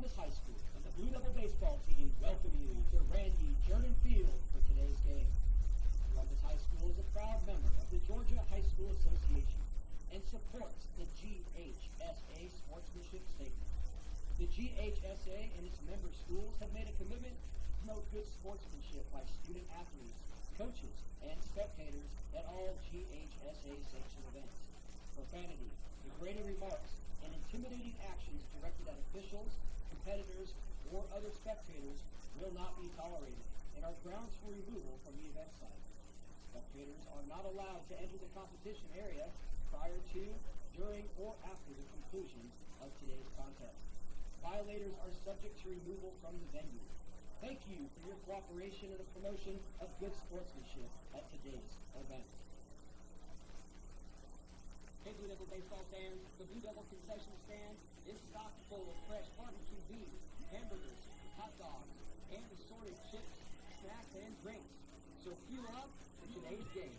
Columbus High School and the Blue Devil baseball team welcome you to Randy Jordan Field for today's game. Columbus High School is a proud member of the Georgia High School Association and supports the GHSA sportsmanship statement. The GHSA and its member schools have made a commitment to promote good sportsmanship by student athletes, coaches, and spectators at all GHSA sanctioned events. Profanity, degrading remarks, and intimidating actions directed at officials, competitors, or other spectators will not be tolerated and are grounds for removal from the event site. Spectators are not allowed to enter the competition area prior to, during, or after the conclusion of today's contest. Violators are subject to removal from the venue. Thank you for your cooperation in the promotion of good sportsmanship at today's event. Hey Blue Devil baseball fans, the Blue Devil concession stand is stocked full of fresh barbecue beef, hamburgers, hot dogs, and assorted chips, snacks, and drinks. So fuel up for today's game.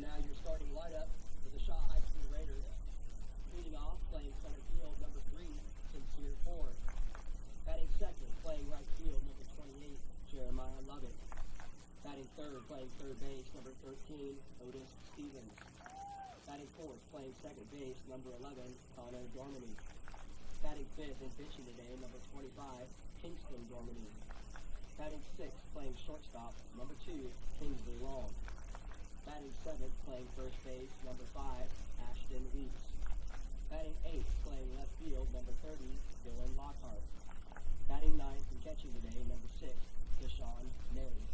And now your starting lineup for the Shaw High School Raiders. Leading off, playing center field, number 3, Sincere Ford. Batting second, playing right field, number 28, Jeremiah Lovett. Batting third, playing third base, number 13, Otis Stevens. Batting fourth, playing second base, number 11, Connor Dormany. Batting fifth and pitching today, number 25, Kingston Dormany. Batting sixth, playing shortstop, number 2, Kingsley Long. Batting seventh, playing first base, number 5, Ashton Weeks. Batting eighth, playing left field, number 30, Dylan Lockhart. Batting ninth and catching today, number 6, Deshaun Mays.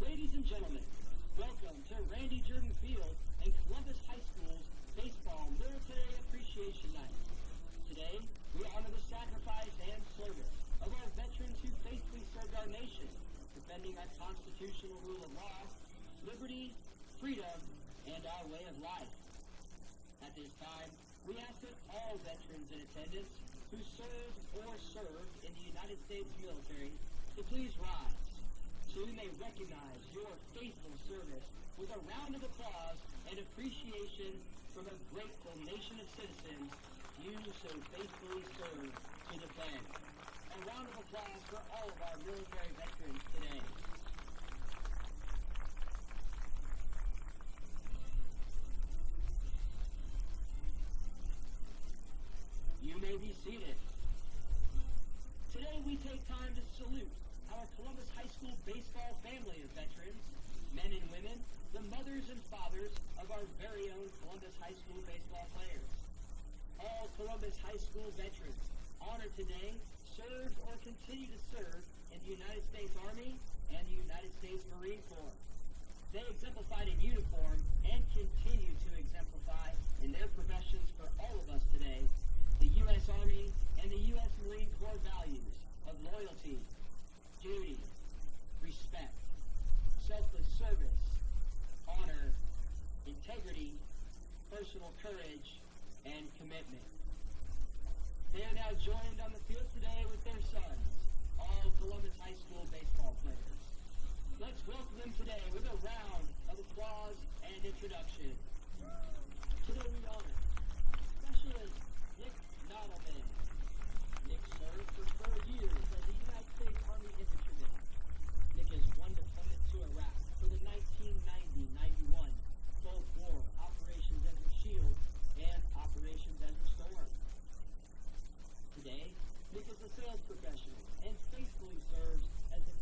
Ladies and gentlemen, welcome to Randy Jordan Field and Columbus High School's Baseball Military Appreciation Night. Today, we honor the sacrifice and service of our veterans who faithfully served our nation, defending our constitutional rule of law, liberty, freedom, and our way of life. At this time, we ask that all veterans in attendance who served or served in the United States military to please rise, so we may recognize your faithful service with a round of applause and appreciation from a grateful nation of citizens you so faithfully serve to defend. A round of applause for all of our military veterans today. You may be seated. Today we take time to salute our Columbus High School baseball family of veterans, men and women, the mothers and fathers of our very own Columbus High School baseball players. All Columbus High School veterans honored today served or continue to serve in the United States Army and the United States Marine Corps. They exemplified in uniform and continue to exemplify in their professions for all of us today the U.S. Army and the U.S. Marine Corps values of loyalty, duty, respect, selfless service, honor, integrity, personal courage, and commitment. They are now joined on the field today with their sons, all Columbus High School baseball players. Let's welcome them today with a round of applause and introduction. Today we honor Specialist Nick Nodelman. Nick served for 4 years as a United States Army infantryman. Nick has one deployment to Iraq for the 1990-91 Gulf War, Operations Desert Shield, and Operation Desert Storm. Today, Nick is a sales professional and faithfully serves as the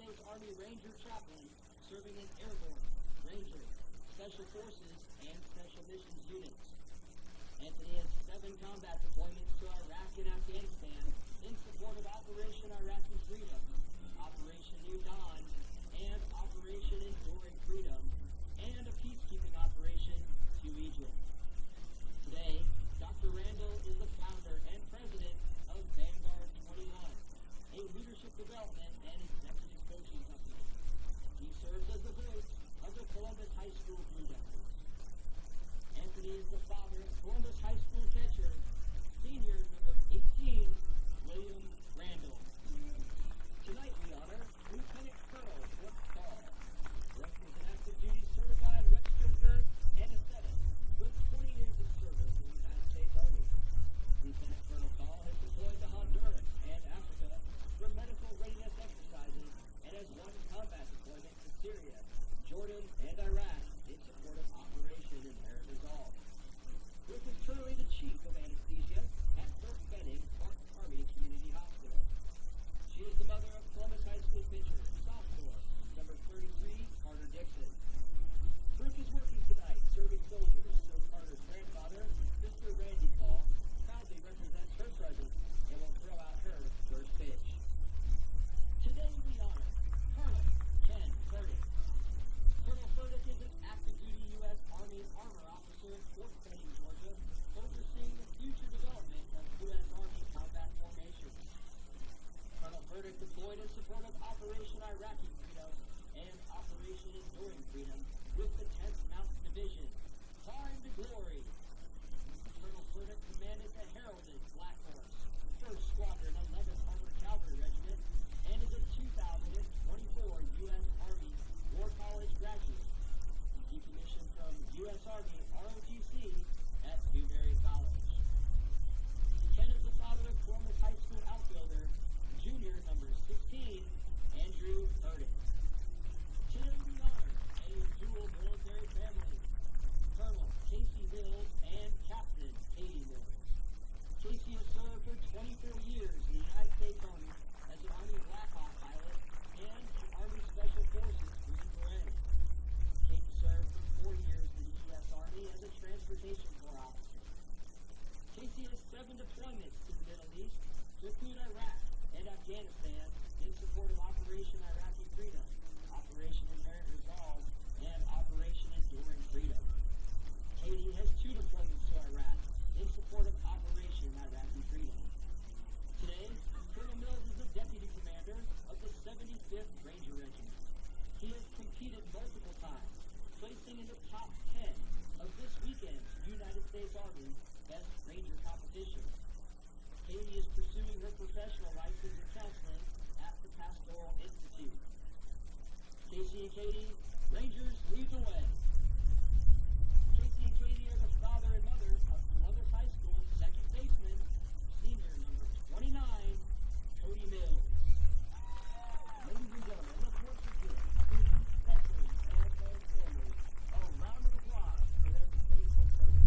States Army Ranger Chaplain serving in Airborne, Ranger, Special Forces, and Special Missions units. Anthony has 7 combat deployments to Iraq and Afghanistan in support of Operation Iraqi Freedom, Operation New Dawn, and Operation Enduring Freedom, and a peacekeeping operation to Egypt. Today, Dr. Randall is the founder and president of Vanguard 21, a leadership development and executive coaching company. He serves as the voice of the Columbus High School Blue Devils. Anthony is the father of Columbus High School catcher, senior number 18, William Randall. Tonight we honor Lieutenant Colonel Brooke Ball. Brooke is an active duty certified registered nurse and a anesthetic with 20 years of service in the United States Army. Lieutenant Colonel Ball has deployed to Honduras and Africa for medical readiness exercises and has one combat deployment to Syria, Jordan, and Iraq in support of Operation Inherent Resolve. Brooke is currently the chief of anesthesia at Fort Benning Park Army Community Hospital. She is the mother of Columbus High School pitcher, sophomore, number 33, Carter Dixon. Brooke is working tonight, serving soldiers, so Carter's grandfather, Mr. Randy Paul, proudly represents her presence and will throw out her first pitch. Today we honor Colonel Ken Furtick. Colonel Furtick is an active duty U.S. Army armor officer in Fort Benning, Georgia, overseeing the future development of U.S. Army combat formations. Colonel Furtick deployed in support of Operation Iraqi Freedom and Operation Enduring Freedom with the 10th Mountain Division. Climb to glory! Colonel Furtick commanded the heralded Black Horse, 1st Squadron 11th Armored Cavalry Regiment, and is a 2024 U.S. Army War College graduate. He commissioned from U.S. Army ROTC at Newberry College. Ken is the father of Columbus High School outfielder, junior number 16, Andrew Furtick. Today we honor a dual military family, Colonel Casey Mills and Captain Katie Mills. Casey has served for 24 years in the United States Army as an Army Black Hawk pilot and an Army Special Forces Green Beret. Katie served for 4 years in the U.S. Army as a Transportation Corps officer. Casey has 7 deployments to the Middle East to include Iraq and Afghanistan in support of Operation Iraqi Freedom, Operation Inherent Resolve, and Operation Enduring Freedom. Katie has 2 deployments to Iraq in support of Operation Iraqi Freedom. Today, Colonel Mills is the Deputy Commander of the 75th Ranger Regiment. He has competed multiple times, placing in the top 10 of this weekend's United States Army Best Ranger competition. Katie is pursuing her professional license in counseling at the Pastoral Institute. Casey and Katie, Rangers lead the way. Casey and Katie are the father and mother of Columbus High School second baseman, senior number 29, Cody Mills. Ladies and gentlemen, let's once again students, veterans, and their families a round of applause for their faithful service.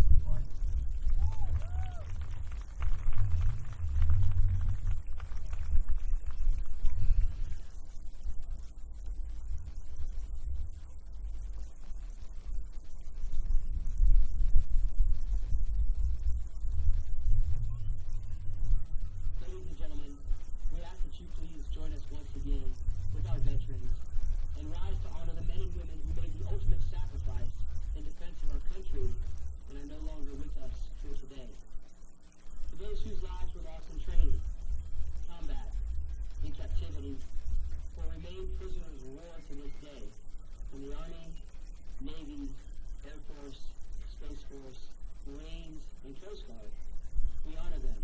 Ladies and gentlemen, we ask that you please join us once again with our veterans and rise to honor the men and women who made the ultimate sacrifice in defense of our country and are no longer with us here today. For those whose lives were lost in training, combat, and captivity, or remain prisoners of war to this day, from the Army, Navy, Air Force, Space Force, Marines, and Coast Guard, we honor them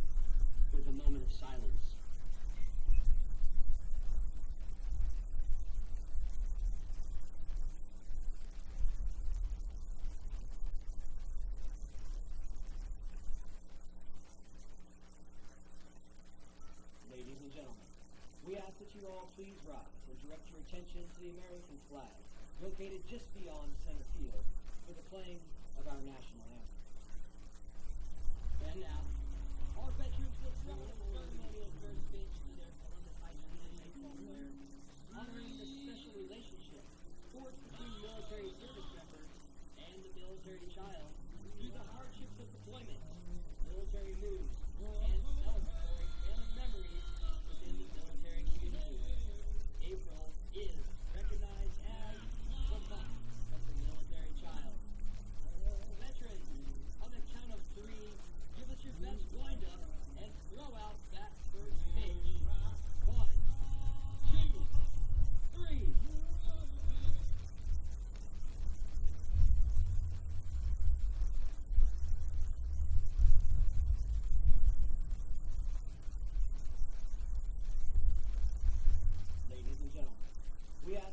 with a moment of silence. Ladies and gentlemen, we ask that you all please rise and direct your attention to the American flag, located just beyond center field, for the playing of our national anthem. And now, our veterans will throw a ceremonial first pitch to their Columbus High School baseball player, honoring the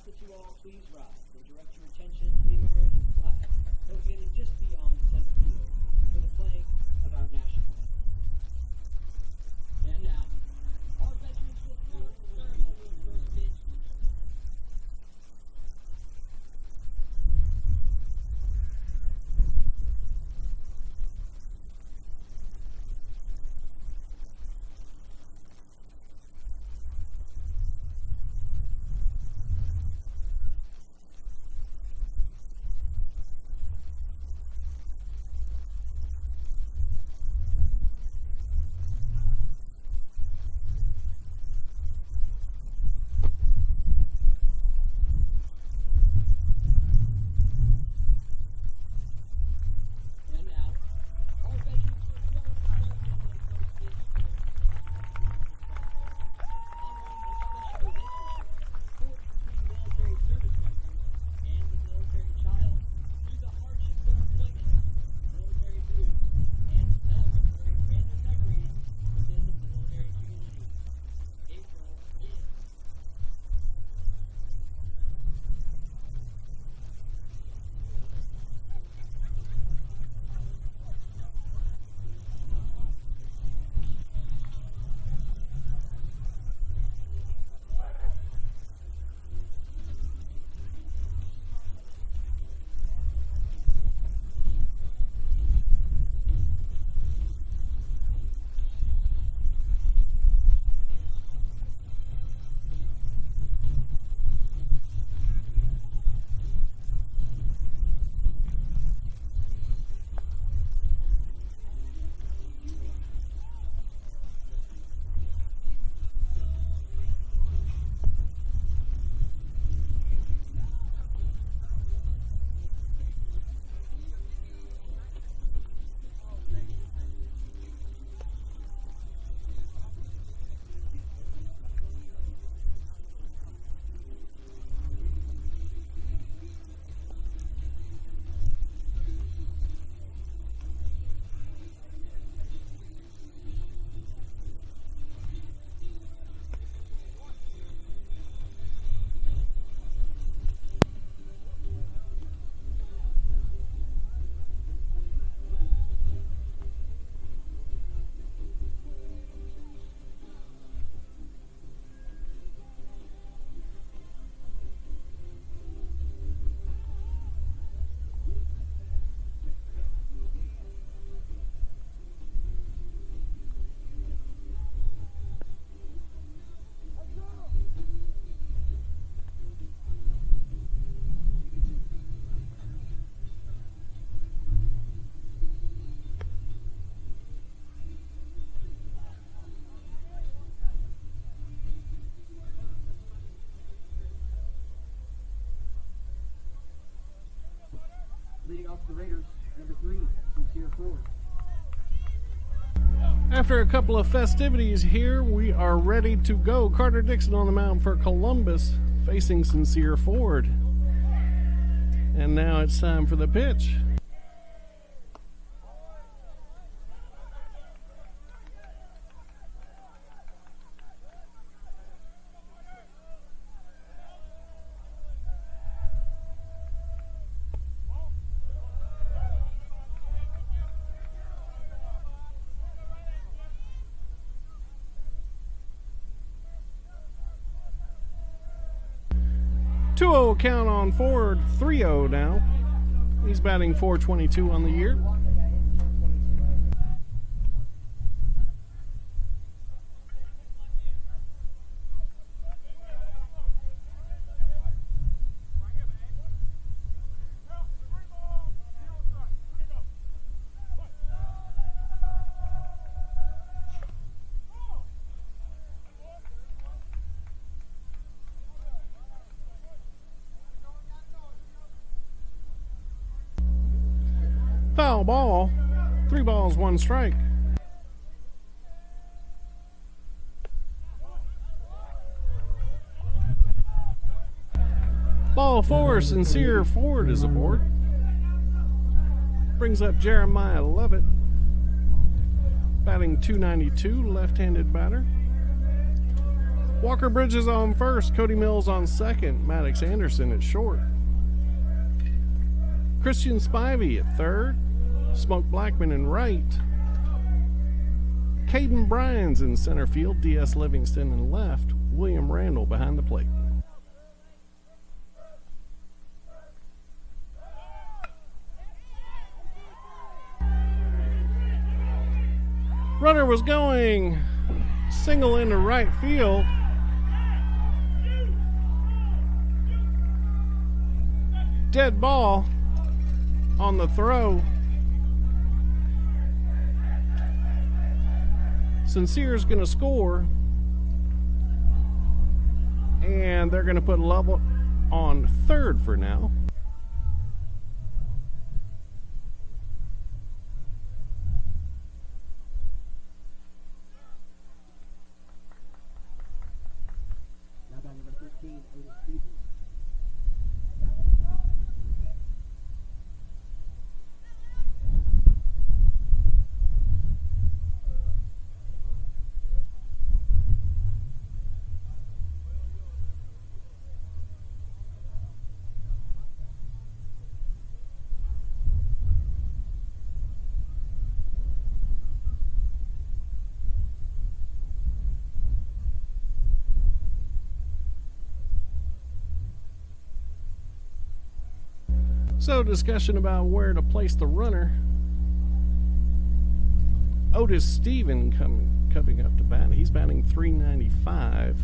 that you all please rise and direct your attention to the American flag, located just beyond center field, for the playing of our national anthem. And now, our veterans will start the ceremony of first pitch. And now, our veterans will start the ceremony of first pitch. Honoring the special relationship forged between military service members and the military child through the hardships of employment, military dues, and celebratory family memories within the military community. April is. Leading off the Raiders, number 3, Sincere Ford. After a couple of festivities here, we are ready to go. Carter Dixon on the mound for Columbus, facing Sincere Ford. And now it's time for the pitch. Two-0 count on Ford, 3-0 now. He's batting .422 on the year. Foul ball. 3 balls, 1 strike. Ball 4, Sincere Ford is aboard. Brings up Jeremiah Lovett. Batting .292, left-handed batter. Walker Bridges on first, Cody Mills on second, Maddox Anderson at short. Christian Spivey at third, Smoke Blackman in right. Caden Bryans in center field, D.S. Livingston in left, William Randall behind the plate. Runner was going, single into right field. Dead ball on the throw. Sincere's going to score, and they're going to put Lovell on third for now. Now by number 13, Otis Stevens. So, discussion about where to place the runner. Otis Stevens coming up to bat. He's batting .395.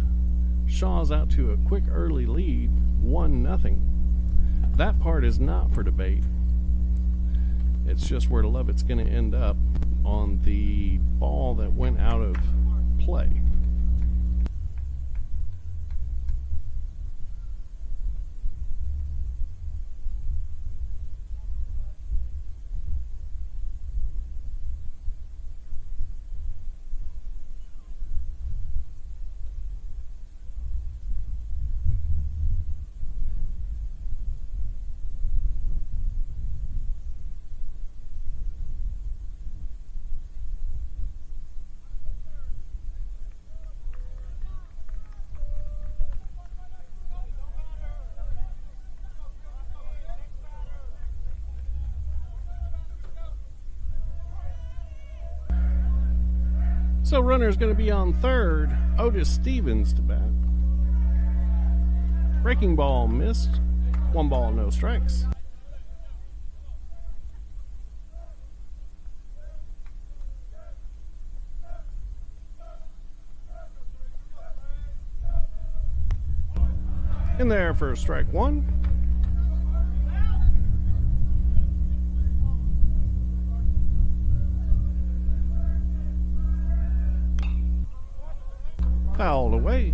Shaw's out to a quick early lead, 1-0. That part is not for debate. It's just where Lovett's going to end up on the ball that went out of play. So runner's going to be on third. Otis Stevens to bat. Breaking ball missed. 1 ball, no strikes. In there for strike 1. Fouled away.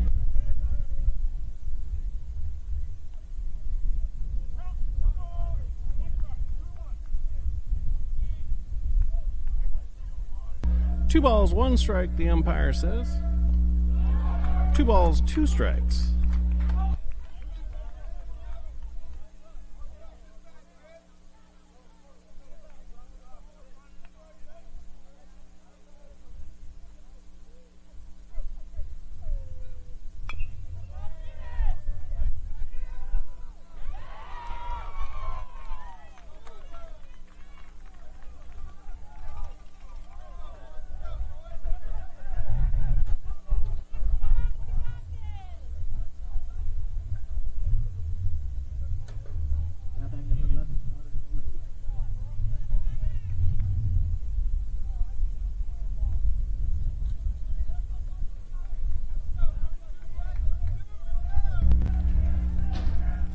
Two balls, 1 strike, the umpire says. 2 balls, 2 strikes.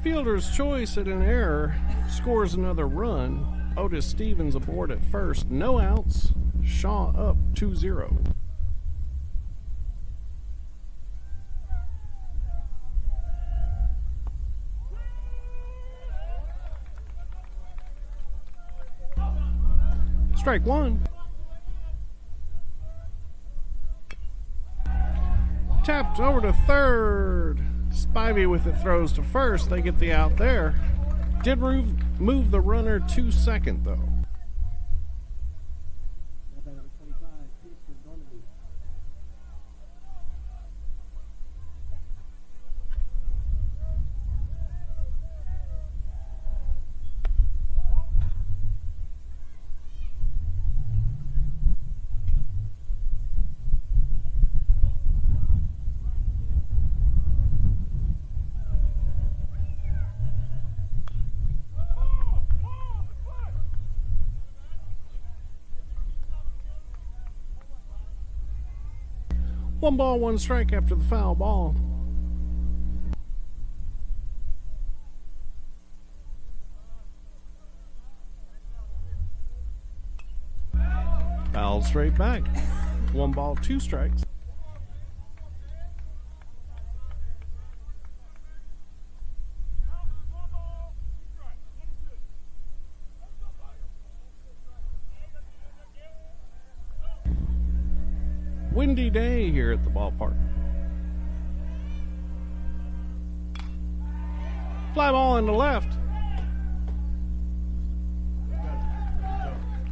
Fielder's choice at an error scores another run. Otis Stevens aboard at first. No outs. Shaw up 2-0. Strike 1. Tapped over to third. Spivey with it throws to first. They get the out there. Did move the runner to second, though. 1 ball, 1 strike after the foul ball. Foul straight back. 1 ball, 2 strikes. Windy day here at the ballpark. Fly ball into left.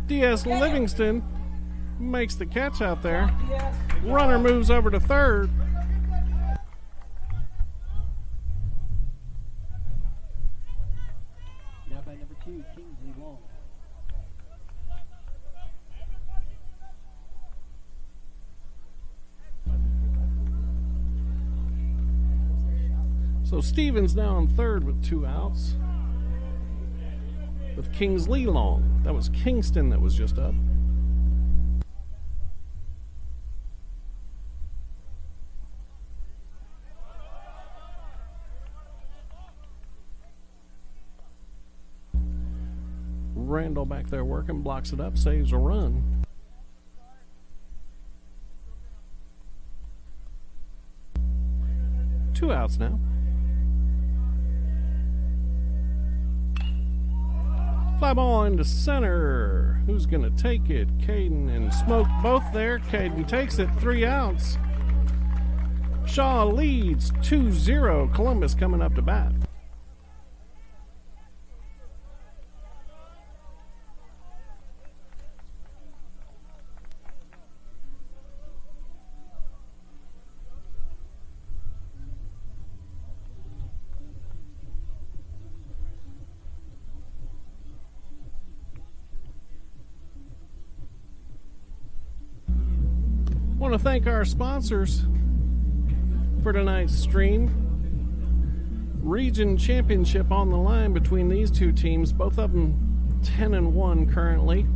D.S. Livingston makes the catch out there. Runner moves over to third. Now by number 2, Kingsley Long. So Stevens now on third with 2 outs. With Kingsley Long. That was Kingston that was just up. Randall back there working, blocks it up, saves a run. Two outs now. Fly ball into center. Who's going to take it? Caden and Smoke both there. Caden takes it, 3 outs. Shaw leads 2-0. Columbus coming up to bat. I want to thank our sponsors for tonight's stream. Region championship on the line between these two teams, both of them 10-1 currently.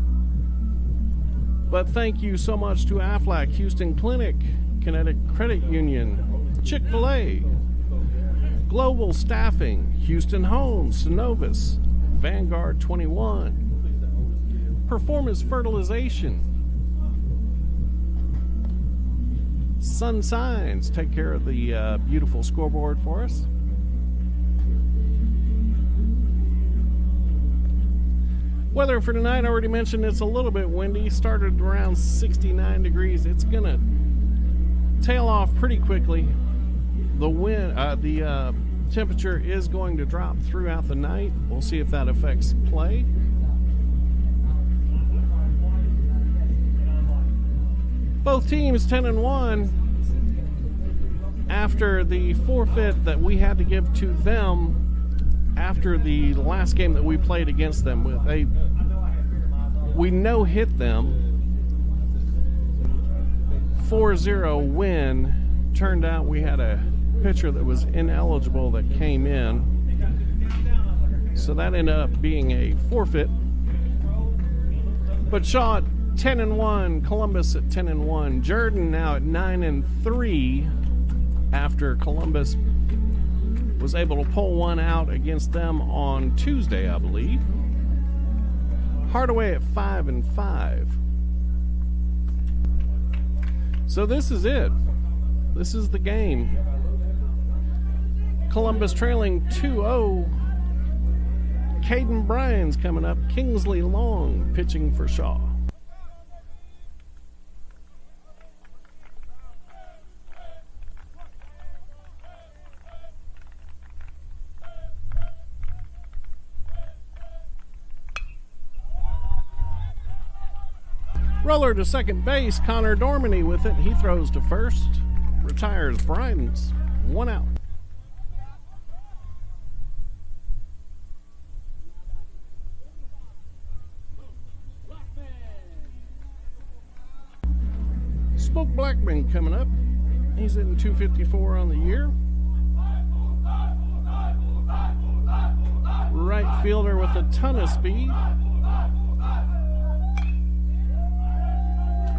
But thank you so much to Aflac, Houston Clinic, Kinetic Credit Union, Chick-fil-A, Global Staffing, Houston Homes, Synovus, Vanguard 21, Performance Fertilization, Sun Signs, take care of the beautiful scoreboard for us. Weather for tonight, I already mentioned it's a little bit windy. Started around 69 degrees. It's going to tail off pretty quickly. The temperature is going to drop throughout the night. We'll see if that affects play. Both teams 10-1 after the forfeit that we had to give to them after the last game that we played against them. We no-hit them. 4-0 win. Turned out we had a pitcher that was ineligible that came in. So that ended up being a forfeit. But Shaw 10-1, Columbus at 10-1, Jordan now at 9-3 after Columbus was able to pull one out against them on Tuesday, I believe. Hardaway at 5-5. So this is it. This is the game. Columbus trailing 2-0. Caden Bryan's coming up. Kingsley Long pitching for Shaw. Roller to second base, Connor Dormany with it. He throws to first. Retires Bryden's. 1 out. Spoke Blackman coming up. He's hitting 254 on the year. Right fielder with a ton of speed.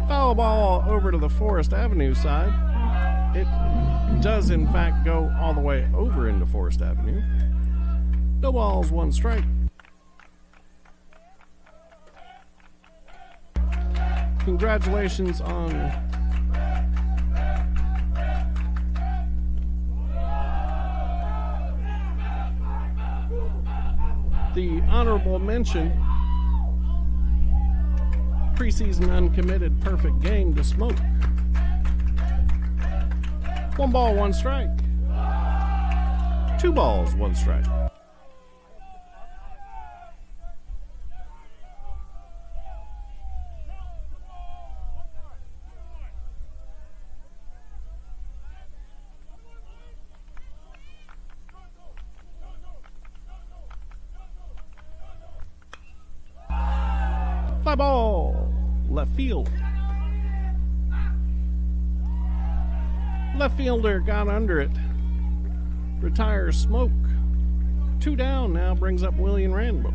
Foul ball over to the Forest Avenue side. It does, in fact, go all the way over into Forest Avenue. No balls, one strike. Congratulations on the honorable mention preseason uncommitted perfect game to Smoke. 1 ball, 1 strike. 2 balls, 1 strike. Fly ball, left field. Left fielder got under it. Retires Smoke. 2 down now, brings up William Randall.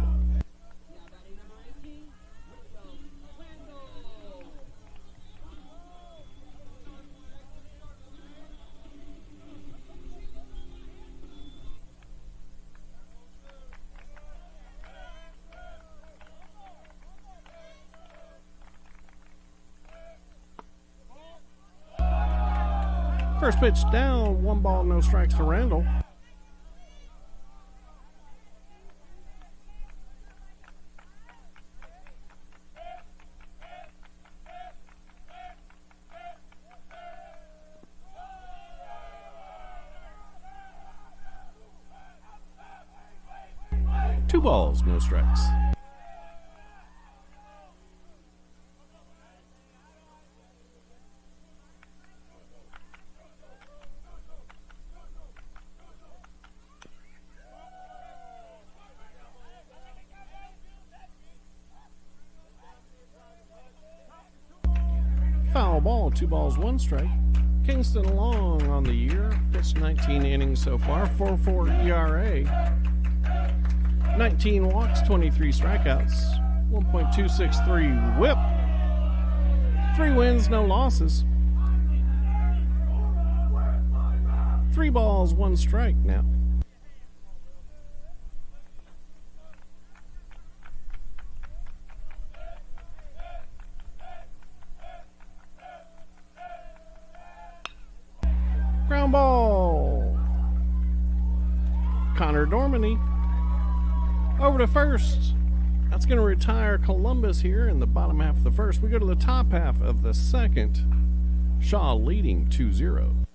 First pitch down, 1 ball, no strikes to Randall. Two balls, no strikes. Foul ball, 2 balls, 1 strike. Kingston Long on the year, pitched 19 innings so far, 4.4 ERA, 19 walks, 23 strikeouts, 1.263 whip, 3 wins, no losses. 3 balls, 1 strike now. Ground ball. Connor Dormany over to first. That's going to retire Columbus here in the bottom half of the first. We go to the top half of the second. Shaw leading 2-0.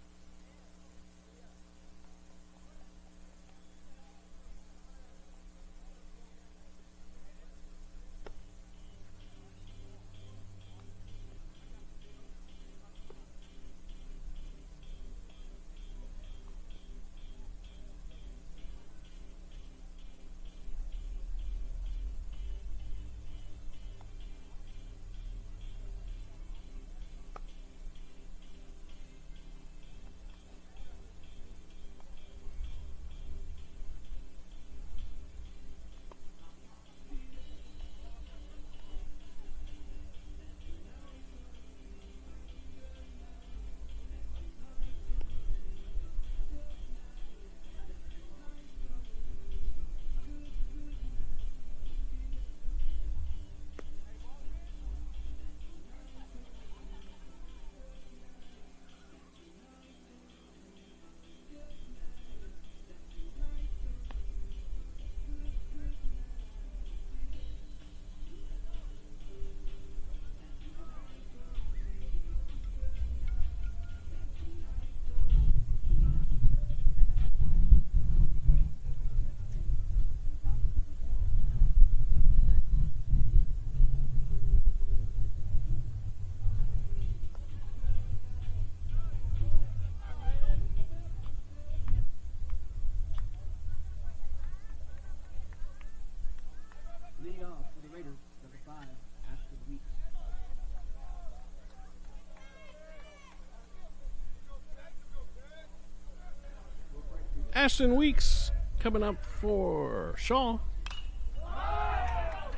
Ashton Weeks coming up for Shaw.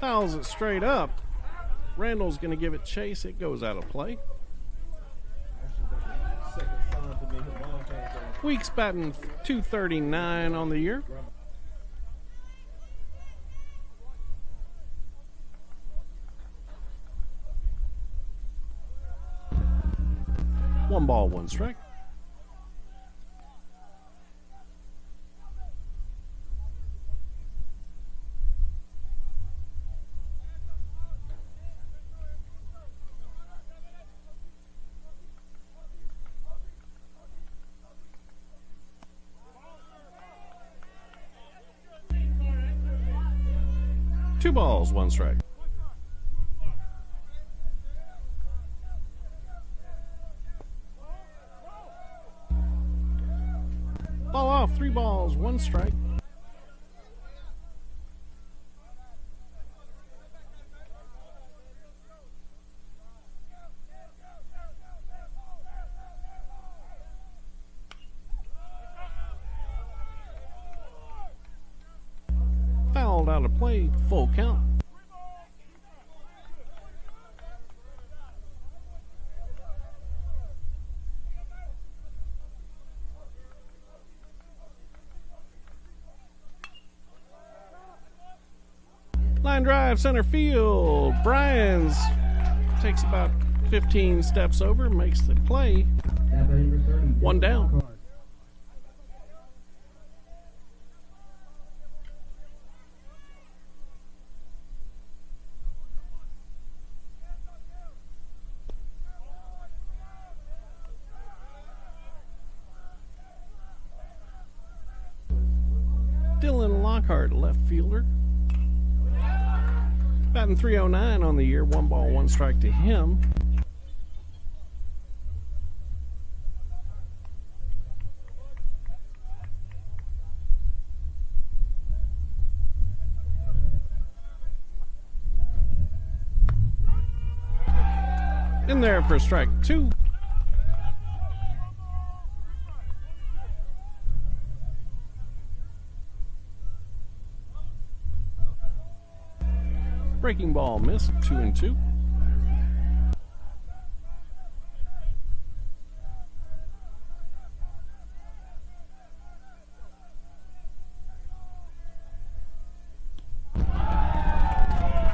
Fouls it straight up. Randall's going to give it chase. It goes out of play. Second sign for me. Weeks batting .239 on the year. One ball, one strike. Two balls, one strike. Ball off, 3 balls, 1 strike. Fouled out of play, full count. Line drive, center field. Bryans takes about 15 steps over, makes the play. One down. Dylan Lockhart, left fielder. Batting .309 on the year, 1 ball, 1 strike to him. In there for strike 2. Breaking ball missed, 2-2.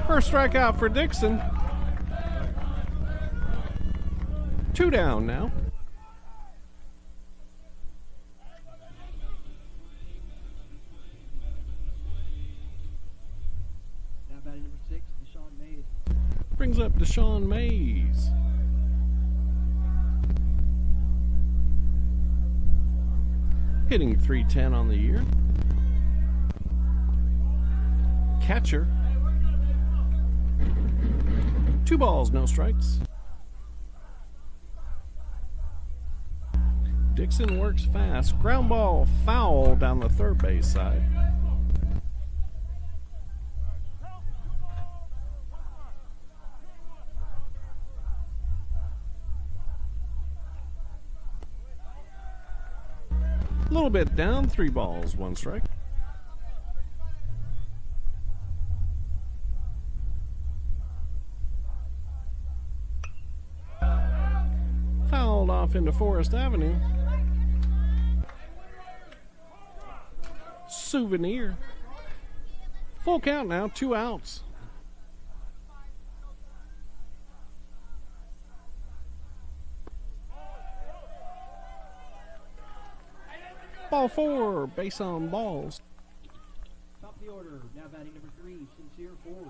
First strikeout for Dixon. 2 down now. Brings up Deshaun Mays. Hitting .310 on the year. Catcher. 2 balls, no strikes. Dixon works fast. Ground ball foul down the third base side. A little bit down, 3 balls, 1 strike. Fouled off into Forest Avenue. Souvenir. Full count now, 2 outs. Ball 4, base on balls. Top the order, now batting number 3, Sincere Ford.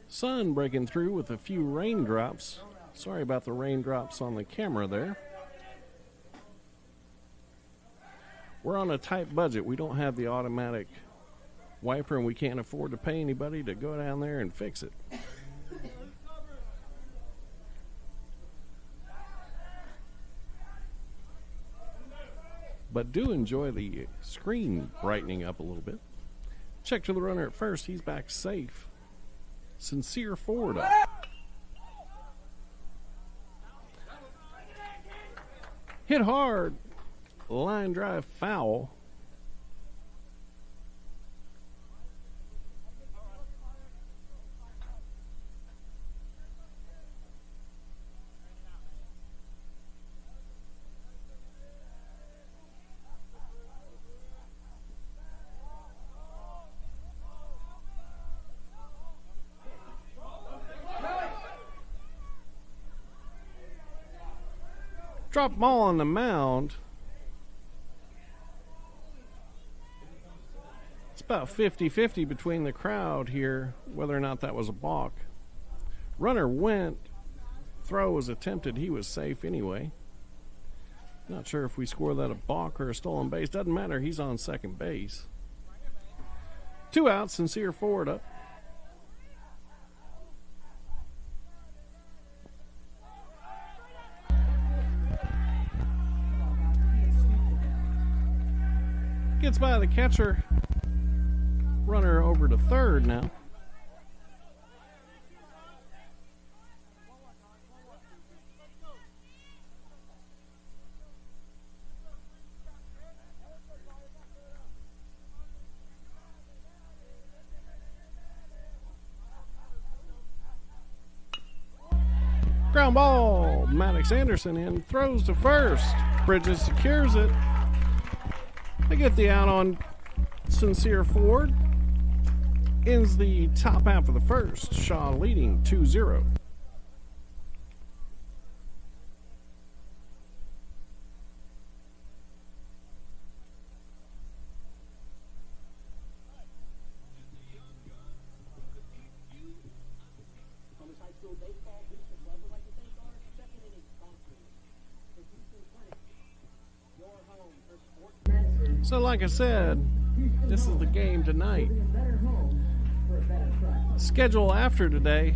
Sun breaking through with a few raindrops. Sorry about the raindrops on the camera there. We're on a tight budget. We don't have the automatic wiper and we can't afford to pay anybody to go down there and fix it. But do enjoy the screen brightening up a little bit. Check to the runner at first. He's back safe. Sincere Ford up. Hit hard. Line drive foul. Drop ball on the mound. It's about 50-50 between the crowd here, whether or not that was a balk. Runner went. Throw was attempted. He was safe anyway. Not sure if we score that a balk or a stolen base. Doesn't matter. He's on second base. 2 outs. Sincere Ford up. Gets by the catcher. Runner over to third now. Ground ball. Maddox Anderson in, throws to first. Bridges secures it. They get the out on Sincere Ford. Ends the top half of the first. Shaw leading 2-0. Columbus High School baseball boosts the level like to thank our second inning sponsors. For Houston Clinic, your home for sports medicine. So like I said, this is the game tonight. Schedule after today.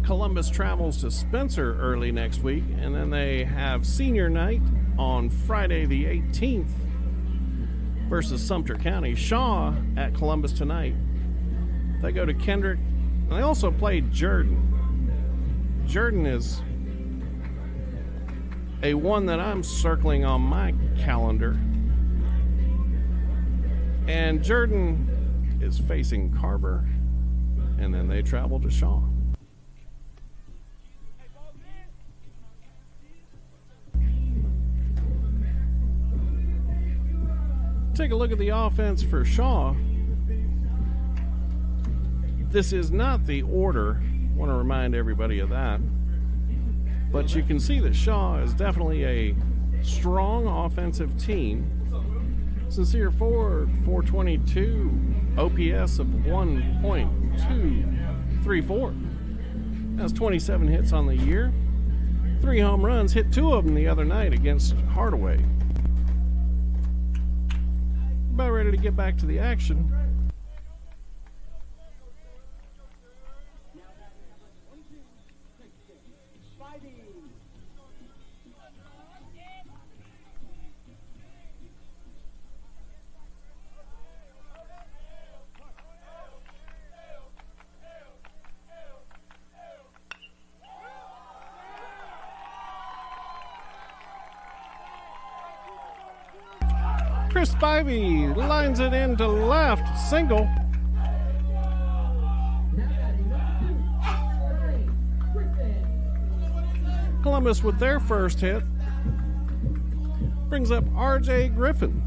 Columbus travels to Spencer early next week, and then they have senior night on Friday the 18th versus Sumter County. Shaw at Columbus tonight. They go to Kendrick, and they also play Jordan. Jordan is a one that I'm circling on my calendar. And Jordan is facing Carver, and then they travel to Shaw. Take a look at the offense for Shaw. This is not the order. I want to remind everybody of that. But you can see that Shaw is definitely a strong offensive team. Sincere Ford, 422, OPS of 1.234. Has 27 hits on the year. 3 home runs, hit 2 of them the other night against Hardaway. About ready to get back to the action. Chris Spivey lines it into left, single. Columbus with their first hit brings up R.J. Griffin.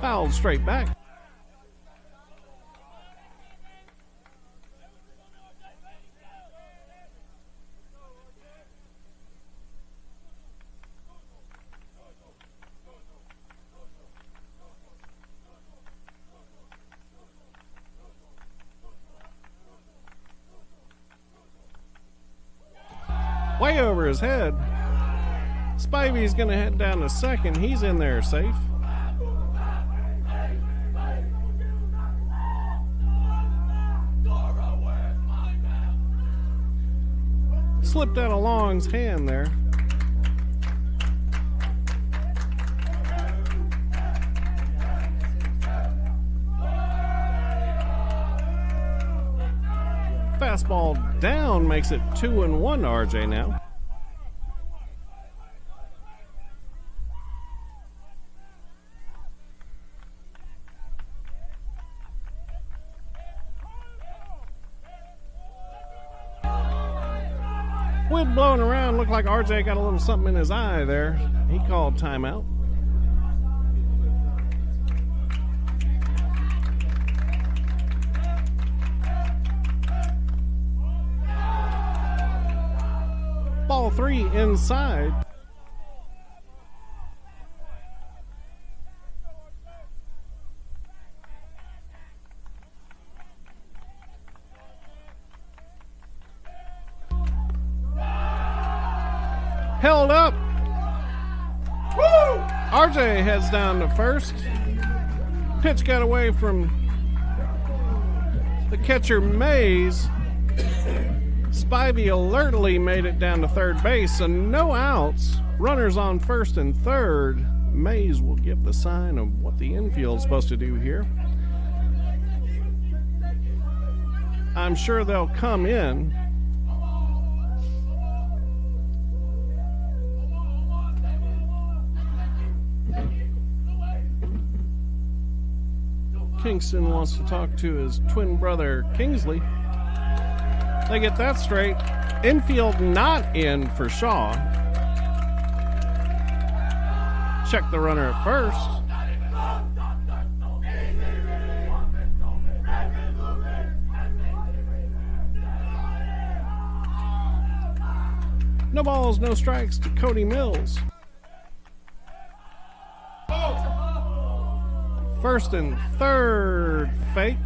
Fouled straight back. Way over his head. Spivey's going to head down to second. He's in there safe. Slipped out of Long's hand there. Fastball down makes it 2-1 RJ now. field blowing around. Looked like RJ got a little something in his eye there. He called timeout. Ball 3 inside. Held up. Woo! RJ heads down to first. Pitch got away from the catcher Mays. Spivey alertly made it down to third base, so no outs. Runners on first and third. Mays will give the sign of what the infield's supposed to do here. I'm sure they'll come in. Kingston wants to talk to his twin brother Kingsley. They get that straight. Infield not in for Shaw. Check the runner at first. No balls, no strikes to Cody Mills. First and third, fake.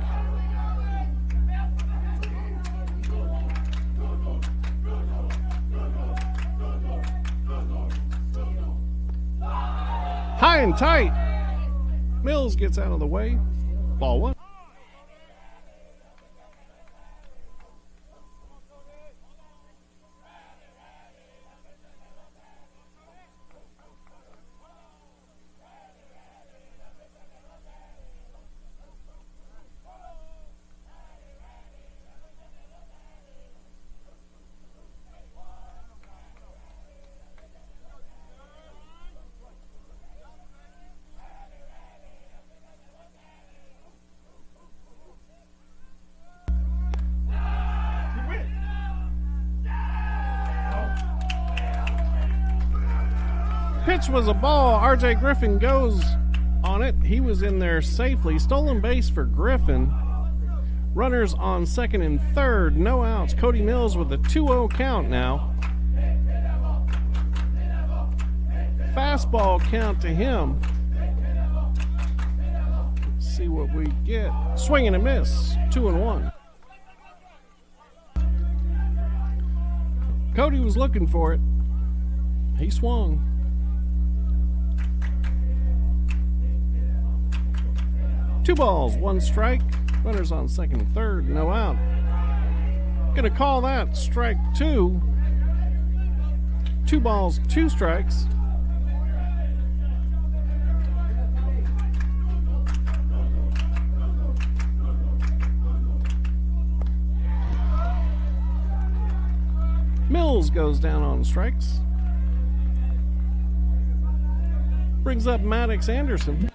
High and tight. Mills gets out of the way. Ball 1. Pitch was a ball. RJ Griffin goes on it. He was in there safely. Stolen base for Griffin. Runners on second and third. No outs. Cody Mills with a 2-0 count now. Fastball count to him. Let's see what we get. Swing and a miss. 2-1. Cody was looking for it. He swung. Two balls, one strike. Runners on second and third, no out. Gonna call that strike 2. 2 balls, 2 strikes. Mills goes down on strikes. Brings up Maddox Anderson.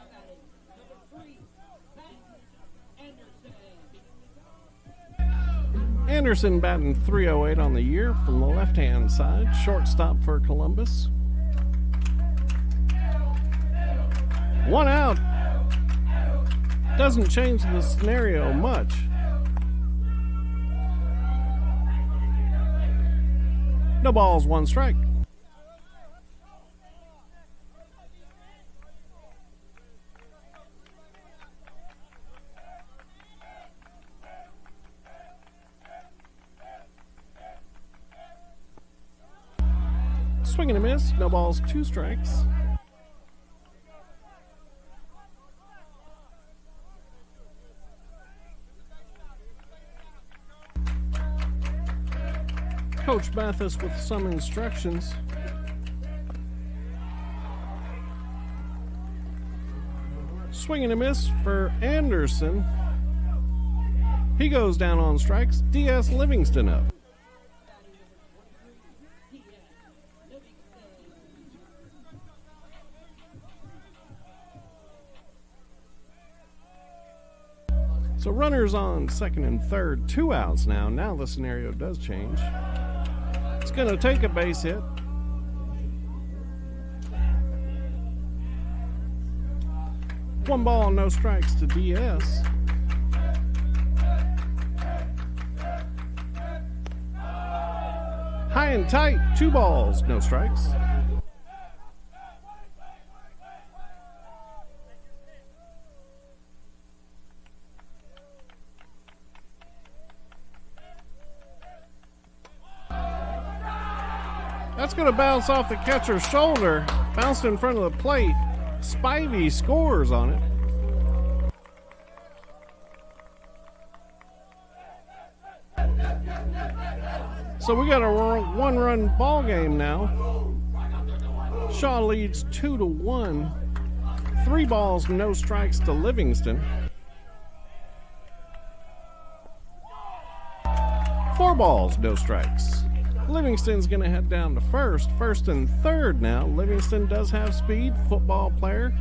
Anderson batting .308 on the year from the left-hand side. Shortstop for Columbus. 1 out. Doesn't change the scenario much. No balls, 1 strike. Swing and a miss. No balls, 2 strikes. Coach Mathis with some instructions. Swing and a miss for Anderson. He goes down on strikes. D.S. Livingston up. So runners on second and third, 2 outs now. Now the scenario does change. It's going to take a base hit. One ball, no strikes to DS. High and tight, 2 balls, no strikes. That's going to bounce off the catcher's shoulder, bounced in front of the plate. Spivey scores on it. So we got a 1-run ball game now. Shaw leads 2-1. 3 balls, no strikes to Livingston. 4 balls, no strikes. Livingston's going to head down to first. First and third now. Livingston does have speed. Football player.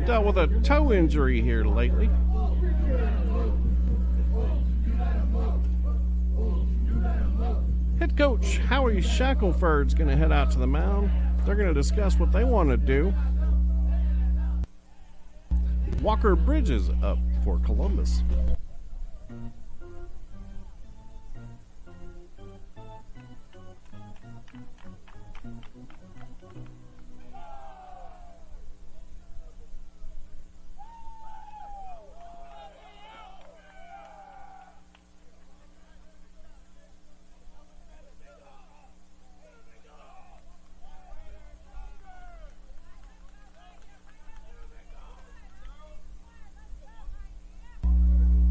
Dealt with a toe injury here lately. Head coach Howie Shackelford's going to head out to the mound. They're going to discuss what they want to do. Walker Bridges up for Columbus.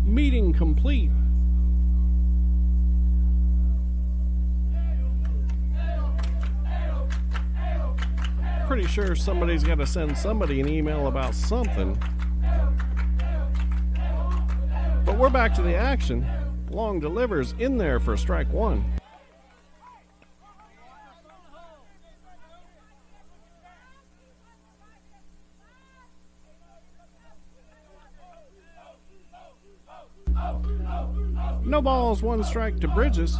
Meeting complete. Pretty sure somebody's got to send somebody an email about something. But we're back to the action. Long delivers in there for strike 1. No balls, 1 strike to Bridges.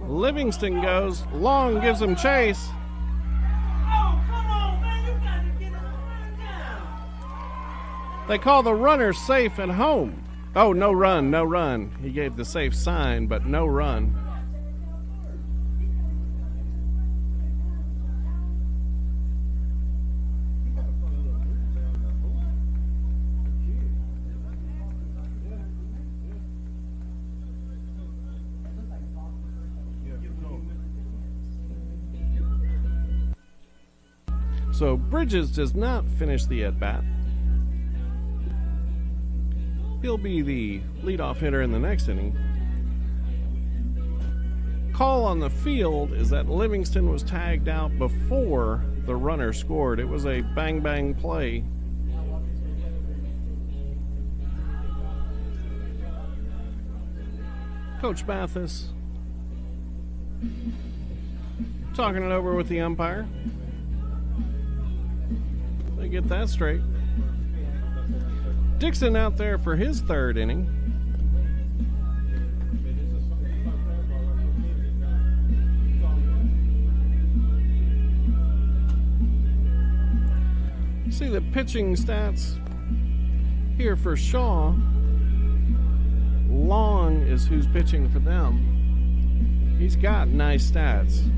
Livingston goes. Long gives him chase. Oh, come on, man. You got to get a run down. They call the runner safe at home. Oh, no run, no run. He gave the safe sign, but no run. So Bridges does not finish the at-bat. He'll be the leadoff hitter in the next inning. Call on the field is that Livingston was tagged out before the runner scored. It was a bang-bang play. Coach Mathis talking it over with the umpire. They get that straight. Dixon out there for his 3rd inning. See the pitching stats here for Shaw. Long is who's pitching for them. He's got nice stats.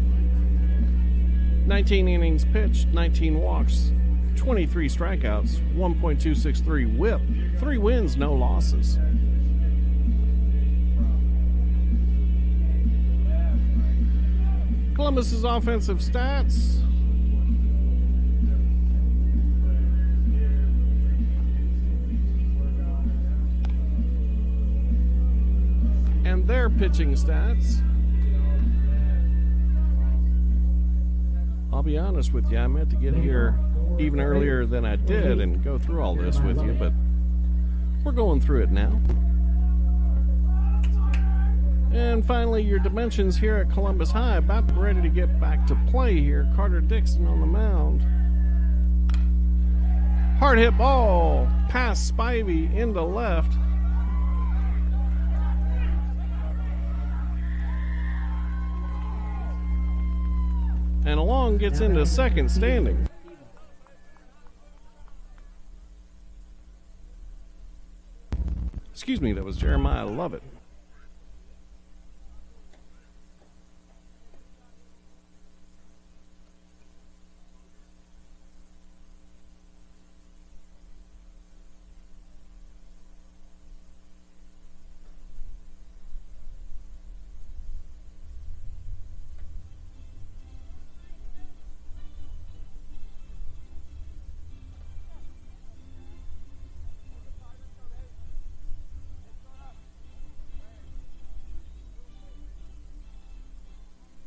19 innings pitched, 19 walks, 23 strikeouts, 1.263 whip, 3 wins, no losses. Columbus's offensive stats. And their pitching stats. I'll be honest with you, I meant to get here even earlier than I did and go through all this with you, but we're going through it now. And finally, your dimensions here at Columbus High, about ready to get back to play here. Carter Dixon on the mound. Hard hit ball past Spivey into left. And along gets into second standing. Excuse me, that was Jeremiah Lovett.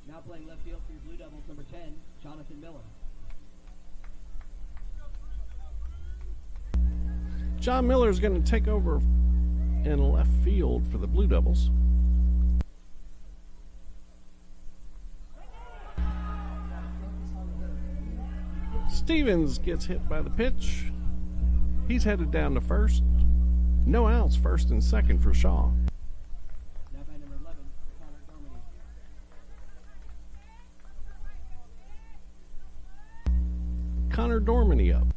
Now playing left field for your Blue Devils, number 10, Jonathan Miller. John Miller is going to take over in left field for the Blue Devils. Stevens gets hit by the pitch. He's headed down to first. No outs, first and second for Shaw. Now by number 11, Connor Dormady. Connor Dormany up.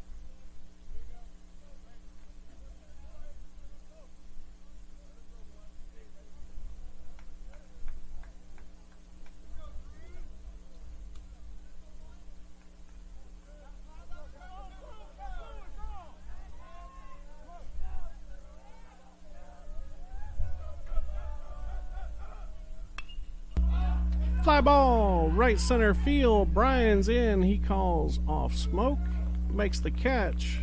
Fly ball, right center field. Brian's in. He calls off Smoke. Makes the catch.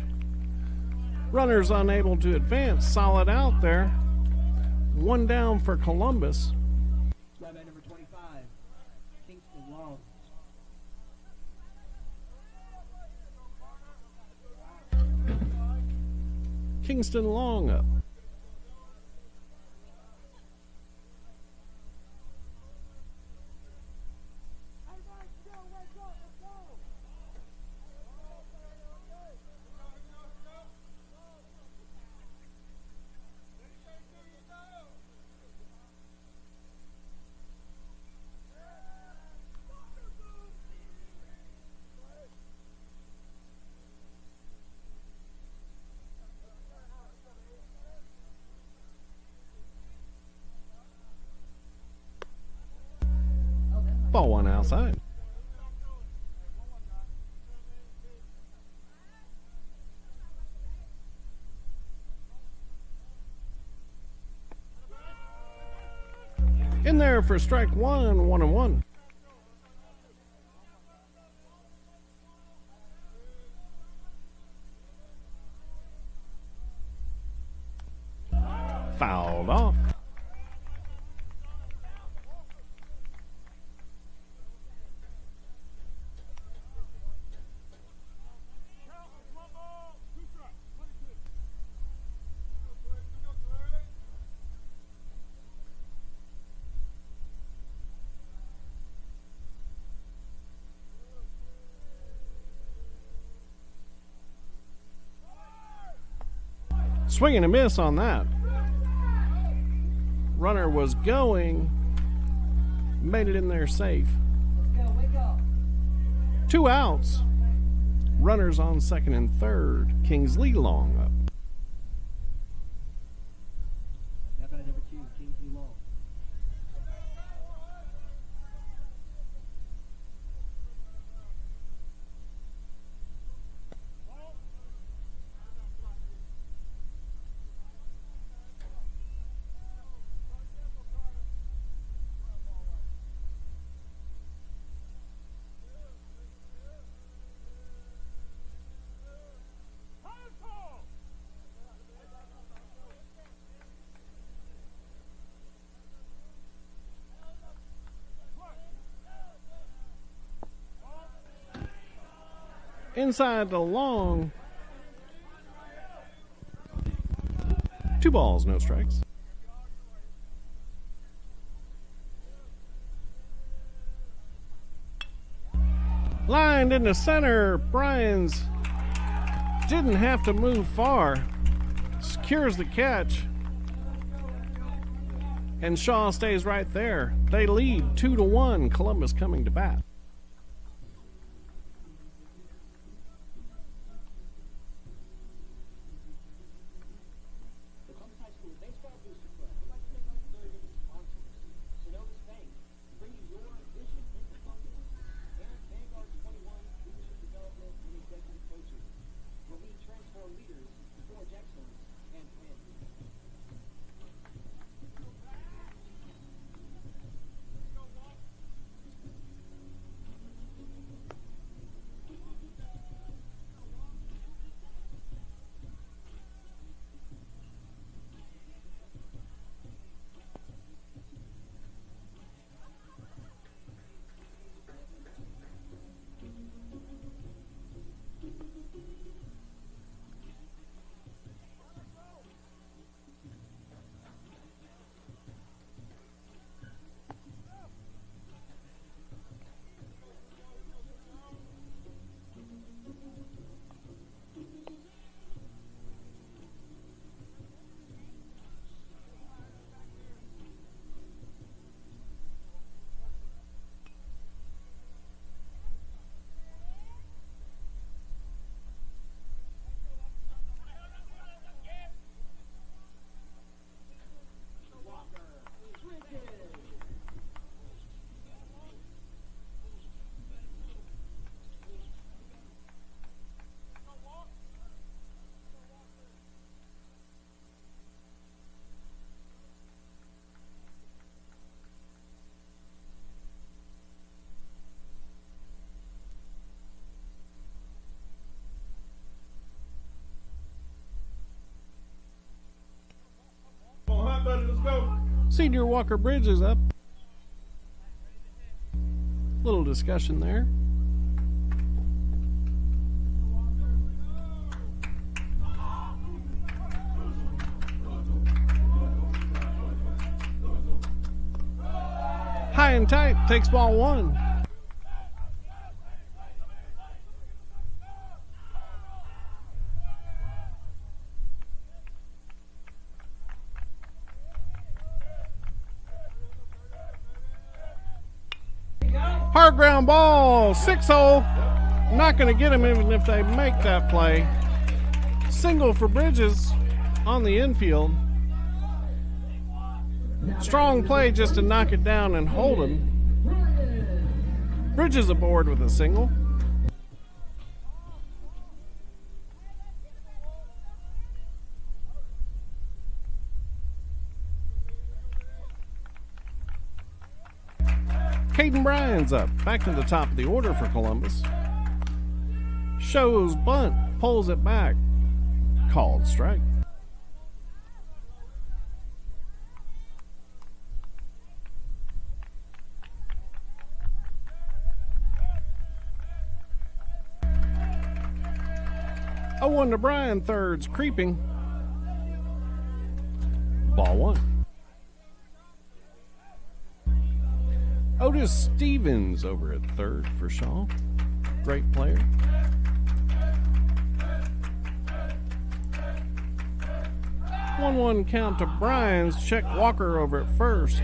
Runner's unable to advance. Solid out there. One down for Columbus. Now by number 25, Kingston Long. Kingston Long up. Ball one outside. In there for strike one, 1-1. Fouled off. Swing and a miss on that. Runner was going. Made it in there safe. Let's go, wake up. 2 outs. Runners on second and third. Kingsley Long up. Now by number 2, Kingsley Long. Inside the Long. 2 balls, no strikes. Lined into center. Bryans didn't have to move far. Secures the catch. And Shaw stays right there. They lead 2-1. Columbus coming to bat. Senior Walker Bridges up. Little discussion there. High and tight, takes ball 1. Hard ground ball, 6-hole. Not going to get him even if they make that play. Single for Bridges on the infield. Strong play just to knock it down and hold him. Bridges aboard with a single. Caden Bryan's up, back to the top of the order for Columbus. Shows bunt, pulls it back. Called strike. A 1 to Bryan, thirds creeping. Ball 1. Otis Stevens over at third for Shaw. Great player. One count to Bryan's. Check Walker over at first.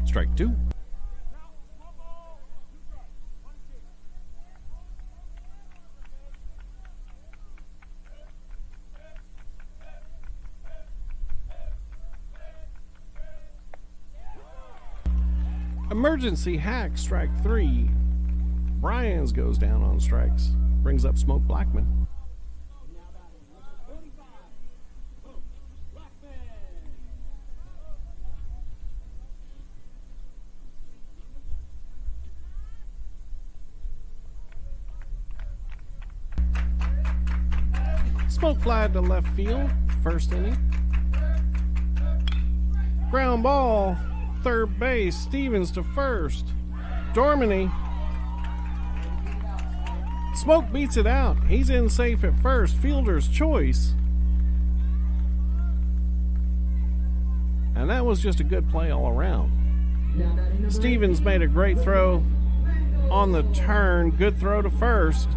Strike 2. Emergency hack, strike 3. Bryans goes down on strikes. Brings up Smoke Blackman. Smoke fly to left field, first inning. Ground ball, third base, Stevens to first. Dormany. Smoke beats it out. He's in safe at first. Fielder's choice. And that was just a good play all around. Stevens made a great throw on the turn. Good throw to first.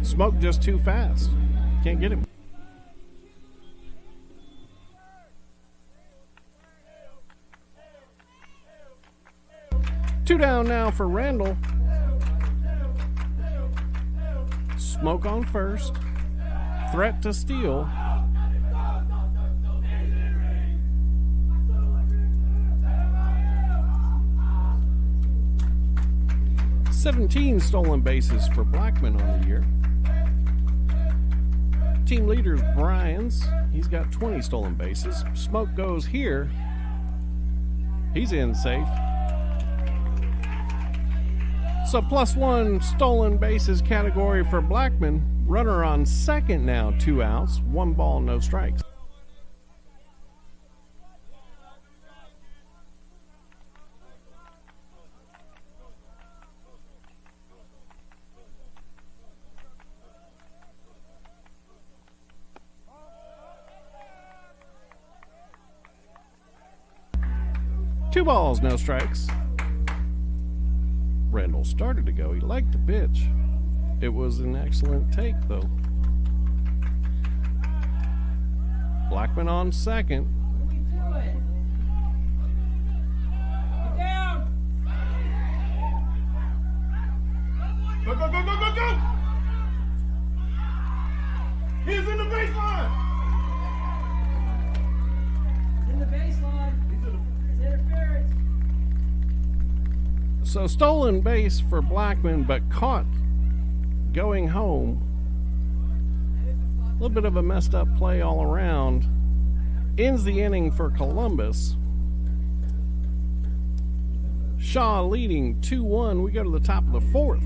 Smoke just too fast. Can't get him. Two down now for Randall. Smoke on first. Threat to steal. "17 stolen bases for Blackman on the year. Team leader's Bryans. He's got 20 stolen bases. Smoke goes here. He's in safe. So +1 stolen bases category for Blackman. Runner on second now, 2 outs, 1 ball, no strikes. Two balls, no strikes. Randall started to go. He liked the pitch. It was an excellent take, though. Blackman on second. What are we doing? Get down! Go, go, go, go, go, go! He's in the baseline! In the baseline. It's interference. So stolen base for Blackman, but caught going home. A little bit of a messed up play all around. Ends the inning for Columbus. Shaw leading 2-1. We go to the top of the fourth.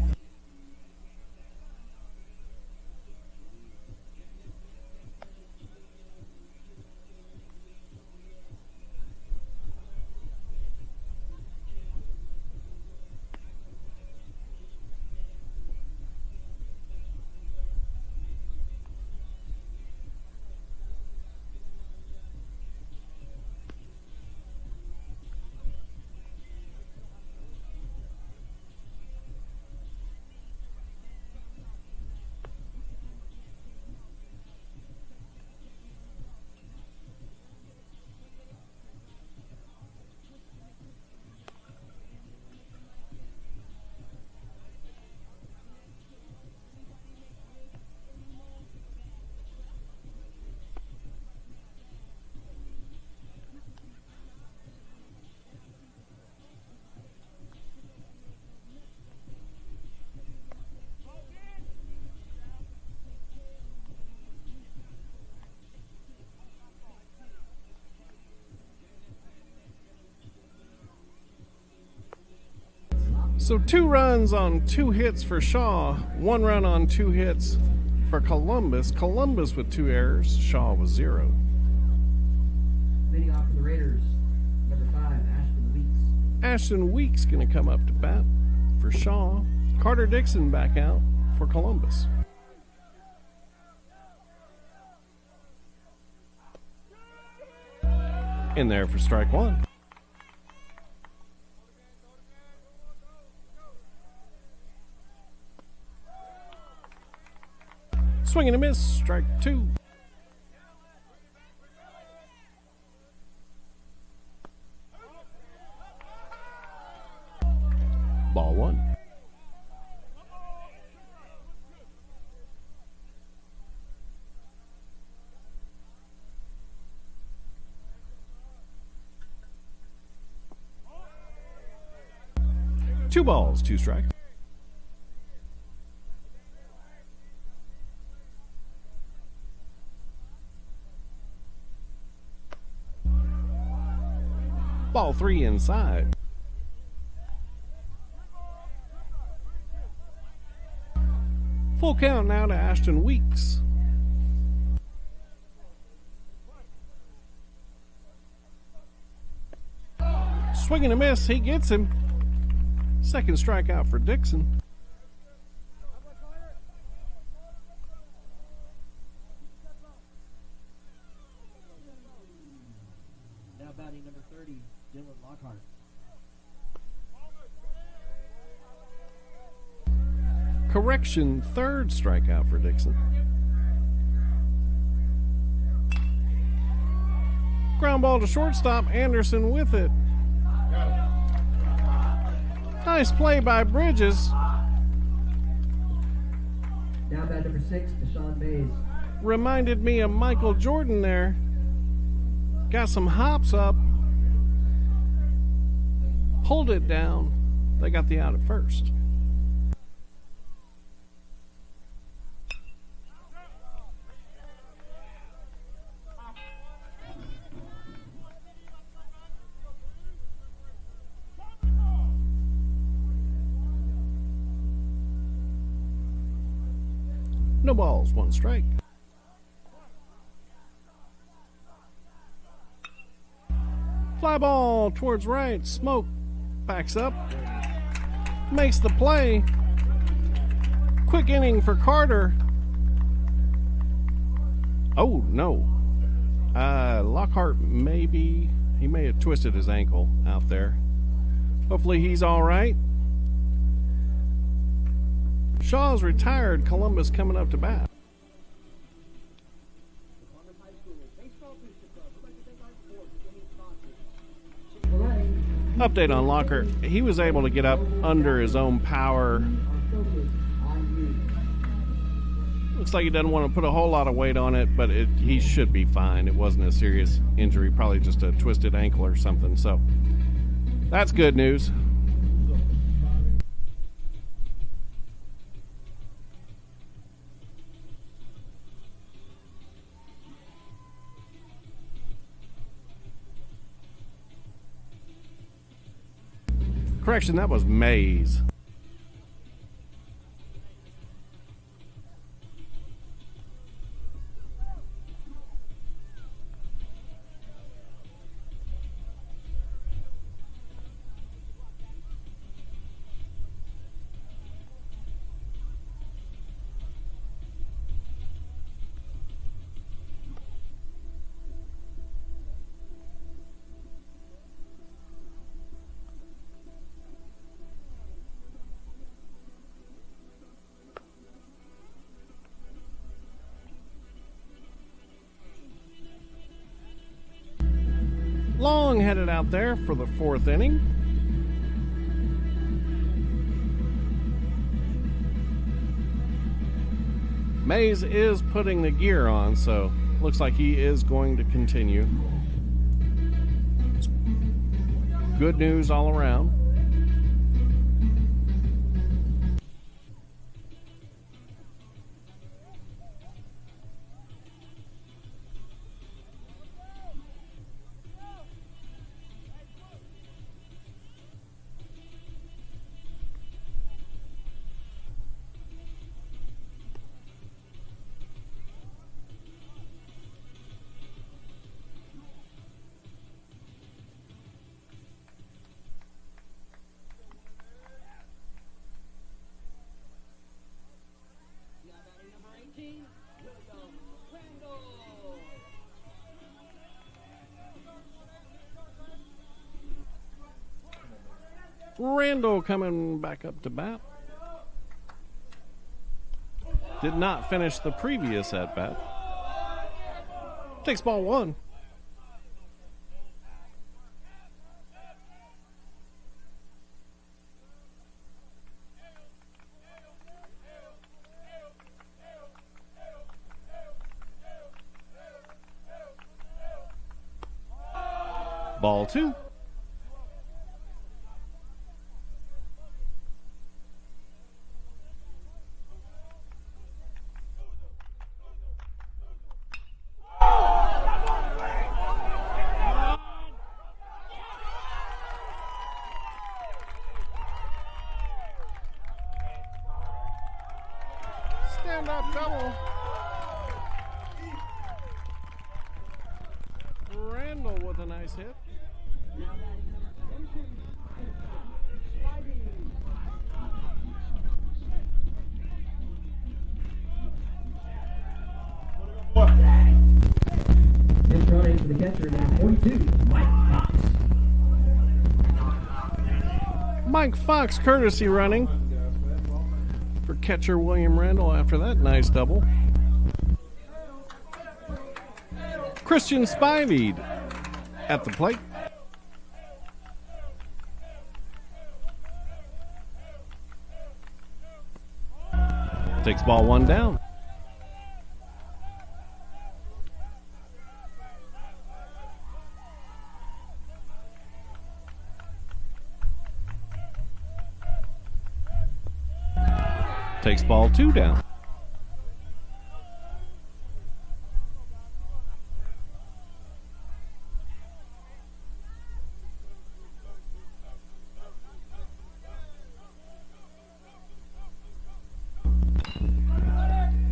So 2 runs on 2 hits for Shaw, 1 run on 2 hits for Columbus. Columbus with 2 errors, Shaw with 0. Leading off for the Raiders, number 5, Ashton Weeks. Ashton Weeks going to come up to bat for Shaw. Carter Dixon back out for Columbus. In there for strike 1. Swing and a miss, strike 2. Ball 1. Two balls, 2 strikes. Ball 3 inside. Full count now to Ashton Weeks. Swing and a miss, he gets him. Second strikeout for Dixon. Now batting number 30, Dylan Lockhart. Correction, third strikeout for Dixon. Ground ball to shortstop, Anderson with it. Nice play by Bridges. Down bat number 6, Deshaun Bays. Reminded me of Michael Jordan there. Got some hops up. Pulled it down. They got the out at first. No balls, 1 strike. Fly ball towards right. Smoke backs up. Makes the play. Quick inning for Carter. Oh, no. Lockhart he may have twisted his ankle out there. Hopefully he's all right. Shaw's retired. Columbus coming up to bat. Update on Lockhart. He was able to get up under his own power. Looks like he doesn't want to put a whole lot of weight on it, but he should be fine. It wasn't a serious injury, probably just a twisted ankle or something. So that's good news. Correction, that was Mays. Long headed out there for the fourth inning. Mays is putting the gear on, so looks like he is going to continue. Good news all around. Randall coming back up to bat. Did not finish the previous at bat. Takes ball one. Ball two. Stand up double. Randall with a nice hit. Pitch running for the catcher, number 42, Mike Fox. Mike Fox courtesy running for catcher William Randall after that nice double. Christian Spivey at the plate. Takes ball one down. Takes ball two down.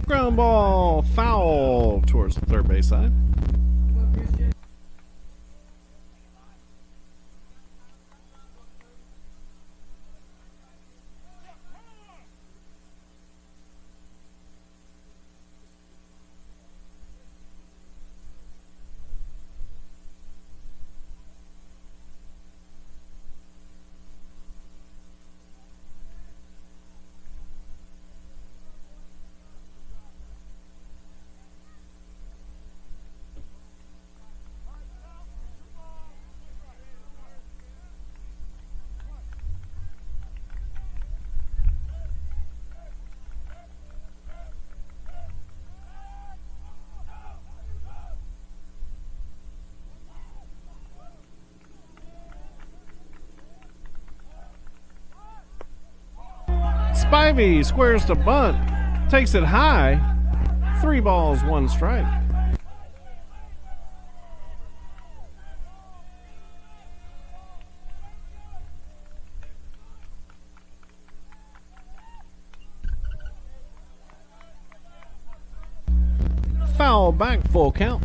Ground ball foul towards the third base side. Spivey squares to bunt, takes it high. 3 balls, 1 strike. Foul back, full count.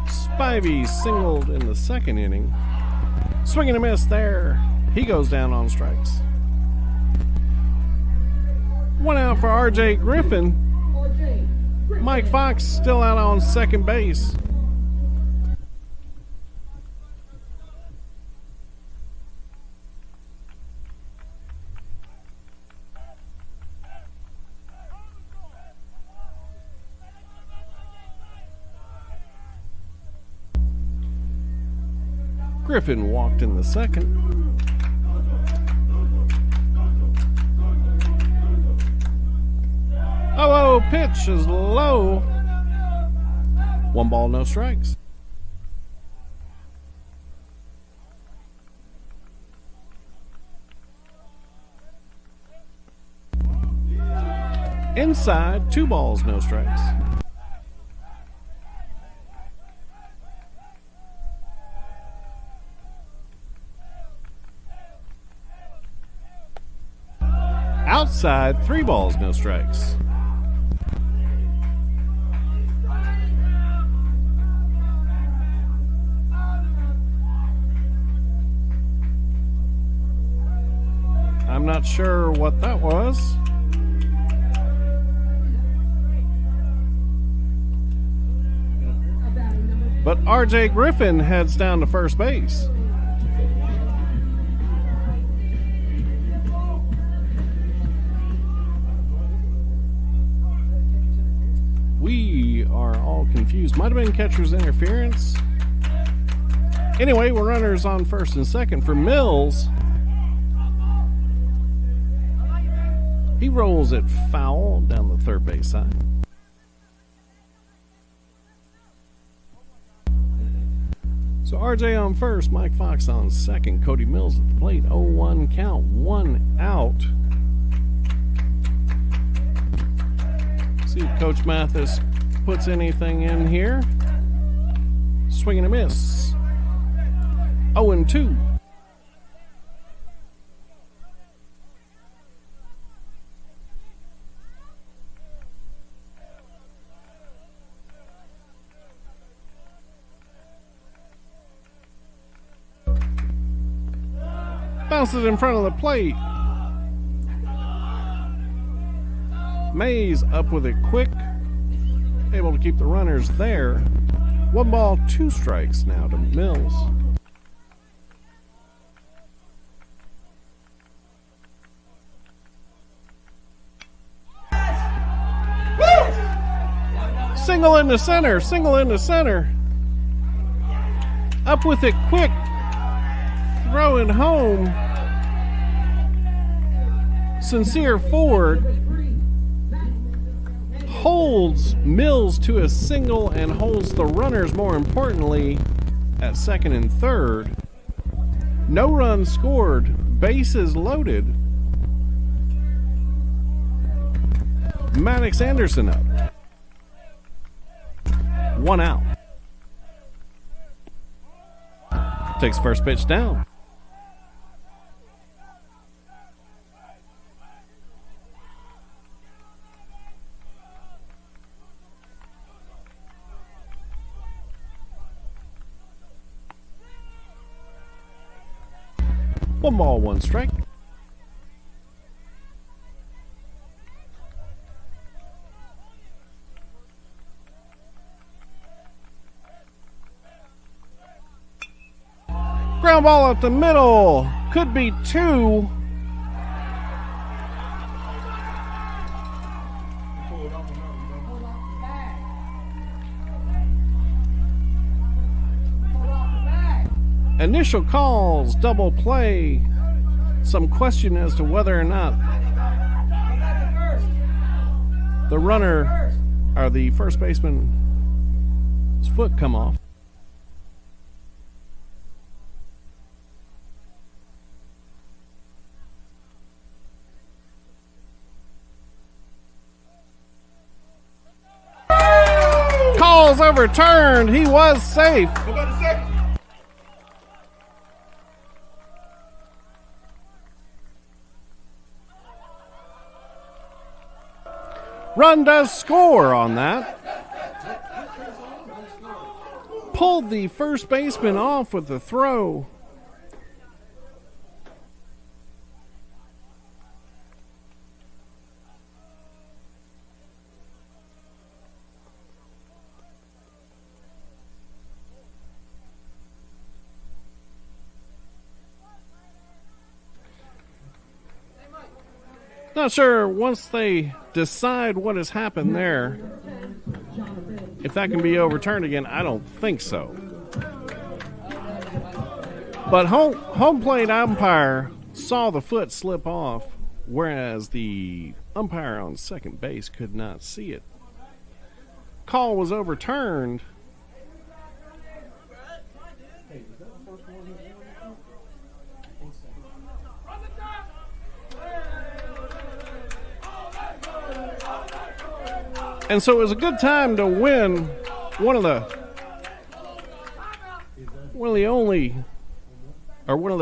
Spivey singled in the second inning. Swing and a miss there. He goes down on strikes. One out for R.J. Griffin. Mike Fox still out on second base. Griffin walked in the second. Oh, pitch is low. 1 ball, no strikes. Inside, 2 balls, no strikes. Outside, 3 balls, no strikes. I'm not sure what that was. But R.J. Griffin heads down to first base. We are all confused. Might have been catcher's interference. Anyway, we're runners on first and second for Mills. He rolls it foul down the third base side. So RJ on first, Mike Fox on second, Cody Mills at the plate. 0-1 count, 1 out. See if Coach Mathis puts anything in here. Swing and a miss. 0-2. Bounces in front of the plate. Mays up with it quick. Able to keep the runners there. 1 ball, 2 strikes now to Mills. Single into center, single into center. Up with it quick. Throwing home. Sincere Ford holds Mills to a single and holds the runners, more importantly, at second and third. No runs scored. Bases loaded. Maddox Anderson up. 1 out. Takes first pitch down. One ball, 1 strike. Ground ball up the middle. Could be 2. Initial calls, double play. Some question as to whether or not the runner or the first baseman's foot come off. was overturned. He was safe. Go back to second. Run does score on that. Pulled the first baseman off with the throw. Not sure once they decide what has happened there, if that can be overturned again. I don't think so. But home plate umpire saw the foot slip off, whereas the umpire on second base could not see it. Call was overturned. And so it was a good time to win one of the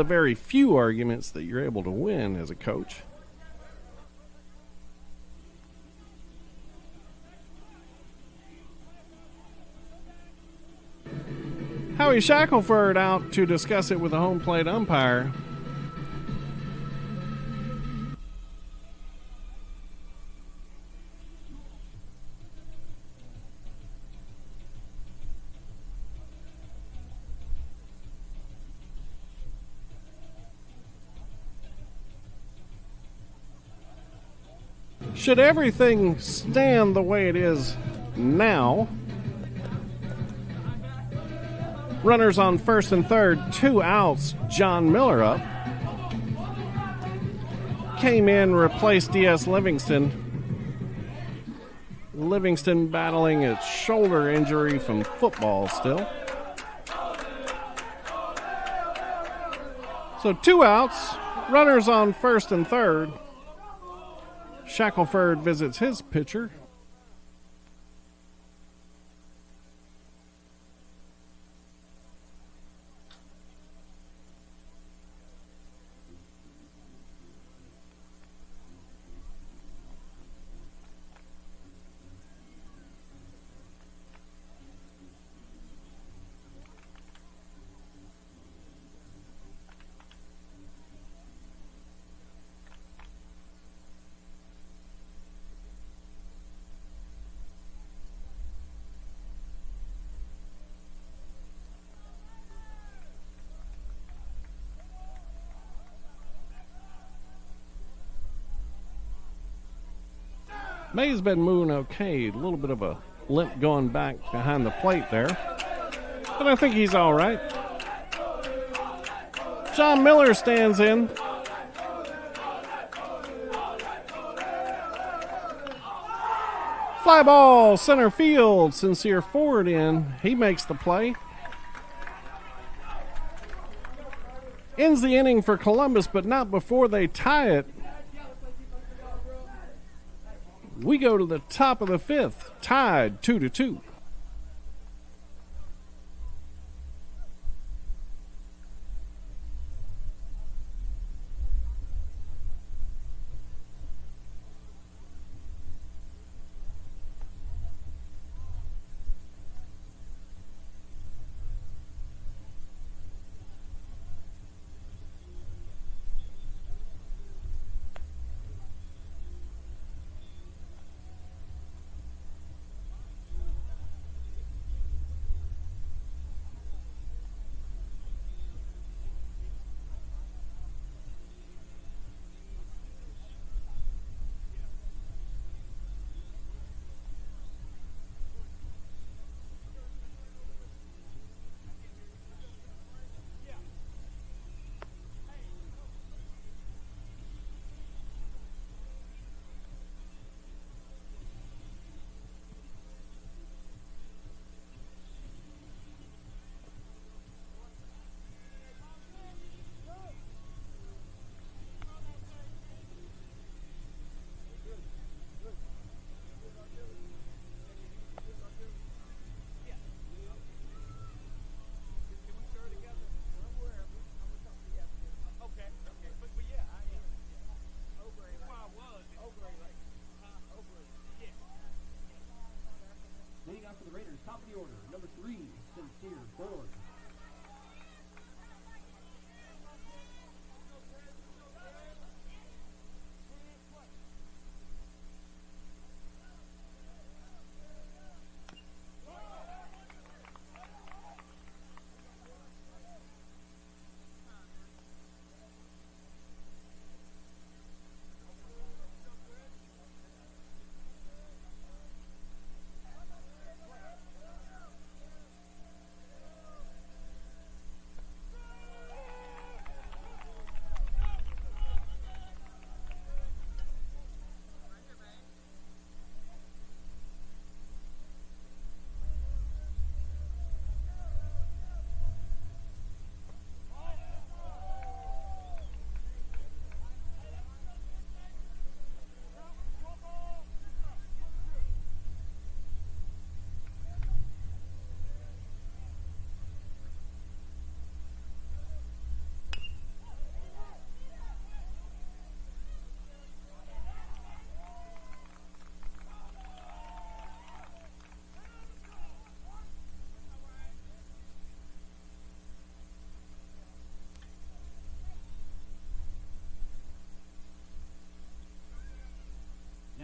very few arguments that you're able to win as a coach. Howie Shackelford out to discuss it with the home plate umpire. Should everything stand the way it is now, runners on first and third, 2 outs, John Miller up. Came in, replaced D.S. Livingston. Livingston battling a shoulder injury from football still. So 2 outs, runners on first and third. Shackelford visits his pitcher. May's been moving okay. A little bit of a limp going back behind the plate there. But I think he's all right. John Miller stands in. Fly ball, center field. Sincere Ford in. He makes the play. Ends the inning for Columbus, but not before they tie it. We go to the top of the 5th, tied 2-2.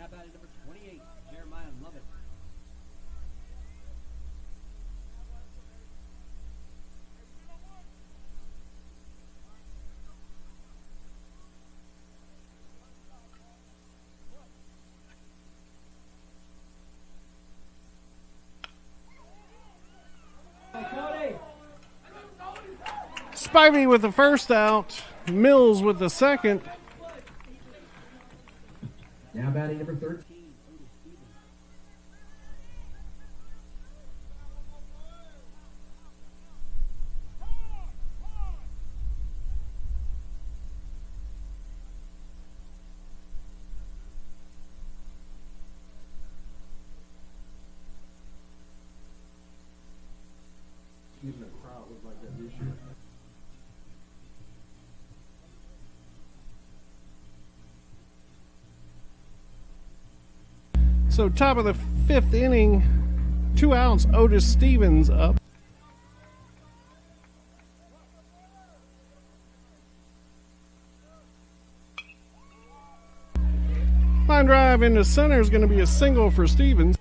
Now batting number 28, Jeremiah Lovett. Spivey with the first out. Mills with the second. Now batting number 13. Even the crowd was like that this year. So top of the fifth inning, 2 outs, Otis Stevens up. Line drive into center is going to be a single for Stevens.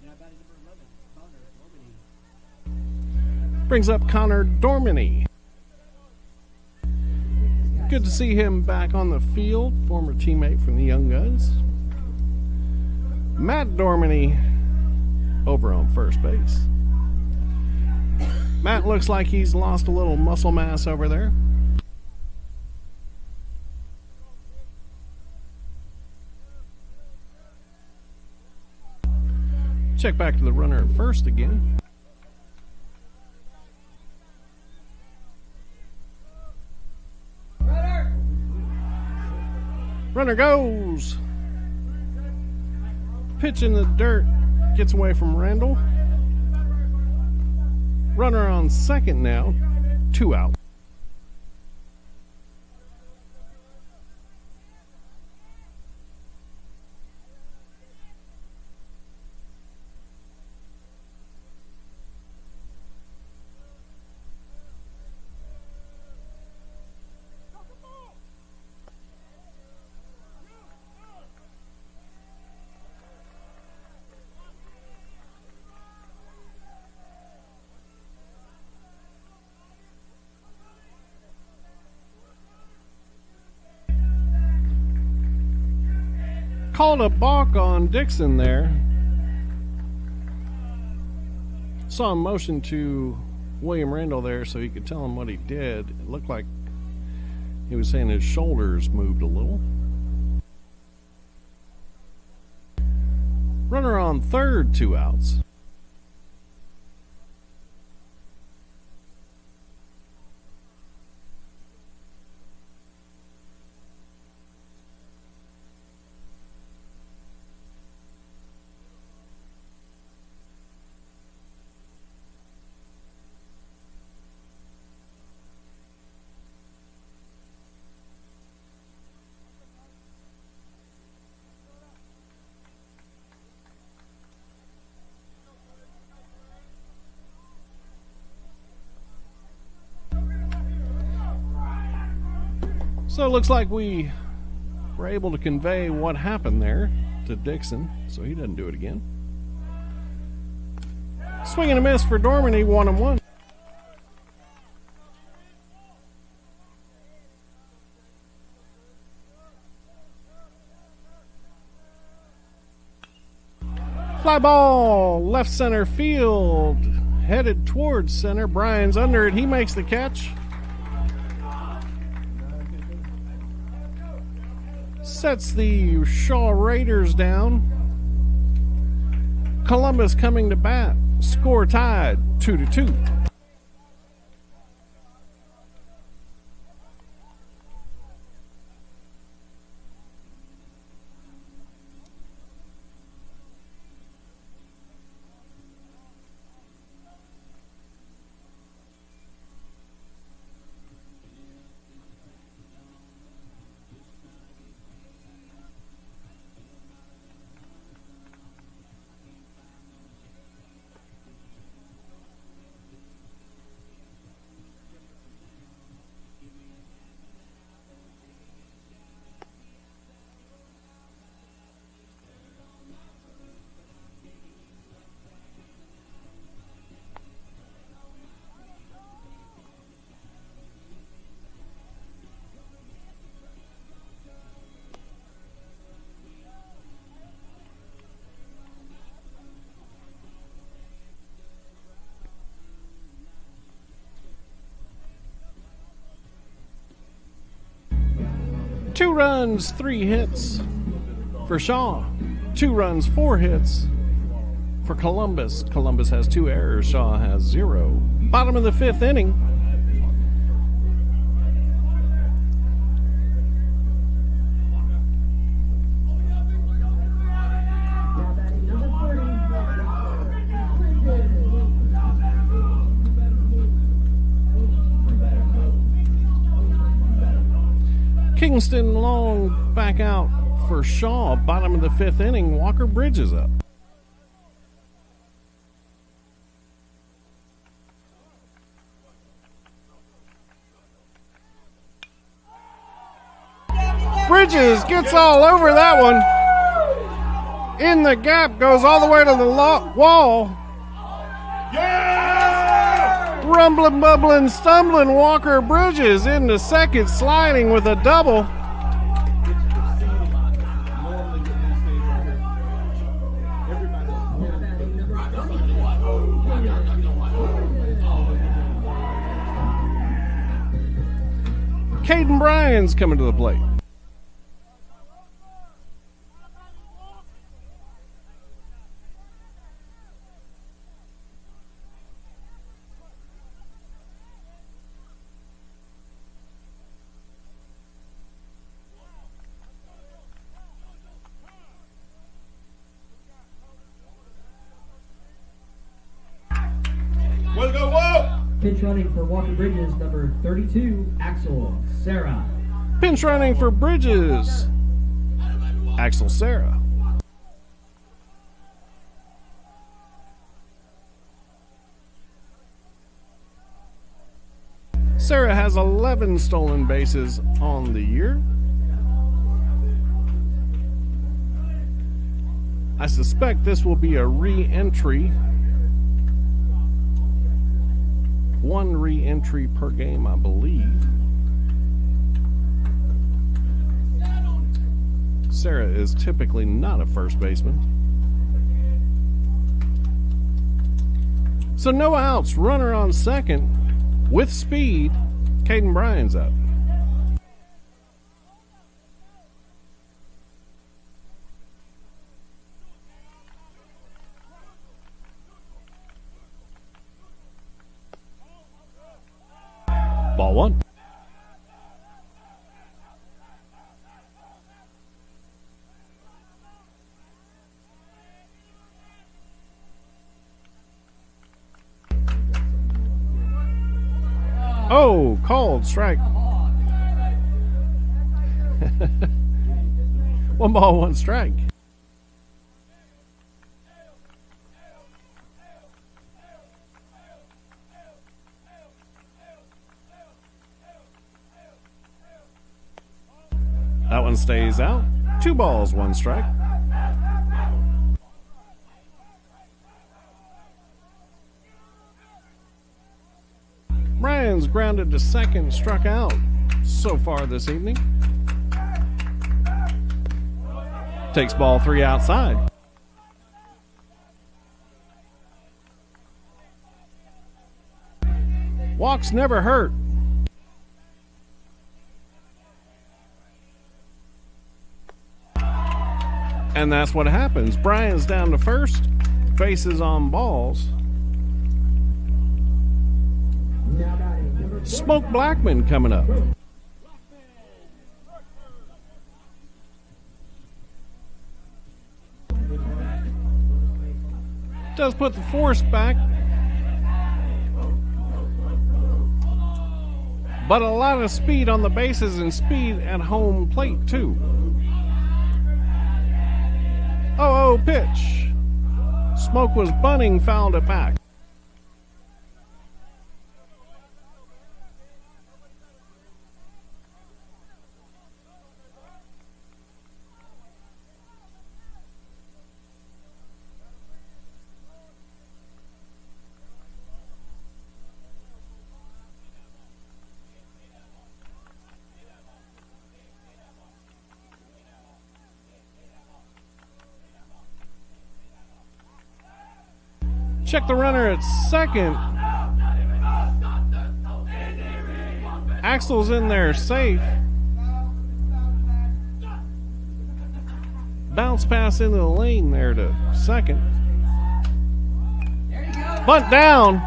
Now batting number 11, Connor Dormany. Brings up Connor Dormany. Good to see him back on the field, former teammate from the Young Guns. Matt Dormany over on first base. Matt looks like he's lost a little muscle mass over there. Check back to the runner at first again. Runner goes. Pitch in the dirt. Gets away from Randall. Runner on second now. 2 out. Called a balk on Dixon there. Saw him motion to William Randall there so he could tell him what he did. It looked like he was saying his shoulders moved a little. Runner on third, 2 outs. So it looks like we were able to convey what happened there to Dixon, so he doesn't do it again. Swing and a miss for Dormany, 1-1. Fly ball, left center field, headed towards center. Brian's under it. He makes the catch. Sets the Shaw Raiders down. Columbus coming to bat. Score tied, 2-2. 2 runs, 3 hits for Shaw. 2 runs, 4 hits for Columbus. Columbus has 2 errors. Shaw has 0. Bottom of the 5th inning. Kingston Long back out for Shaw. Bottom of the 5th inning. Walker Bridges up. Bridges gets all over that one. In the gap, goes all the way to the wall. Rumbling, bubbling, stumbling Walker Bridges into second, sliding with a double. Caden Bryan's coming to the plate. Pitch running for Walker Bridges, number 32, Axel Sarah. Pinch running for Bridges, Axel Sarah. Sarah has 11 stolen bases on the year. I suspect this will be a re-entry. 1 re-entry per game, I believe. Sarah is typically not a first baseman. So no outs, runner on second with speed. Caden Bryan's up. Ball 1. Oh, called strike. 1 ball, 1 strike. That one stays out. 2 balls, 1 strike. Bryan's grounded to second, struck out so far this evening. Takes ball 3 outside. Walks never hurt. And that's what happens. Bryan's down to first, bases on balls. Smoke Blackman coming up. Does put the force back, but a lot of speed on the bases and speed at home plate too. 0-0 pitch. Smoke was bunting, fouled it back. Check the runner at second. Axel's in there safe. Bounce pass into the lane there to second. There you go. Bunt down.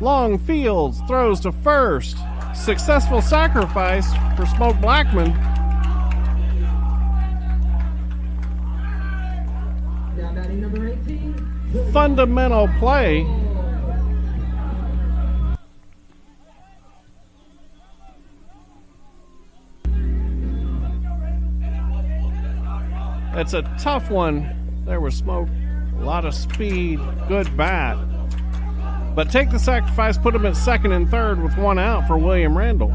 Long Fields throws to first. Successful sacrifice for Smoke Blackman. Down batting number 18. Fundamental play. It's a tough one. There was Smoke. A lot of speed. Good bat. But take the sacrifice, put him at second and third with one out for William Randall.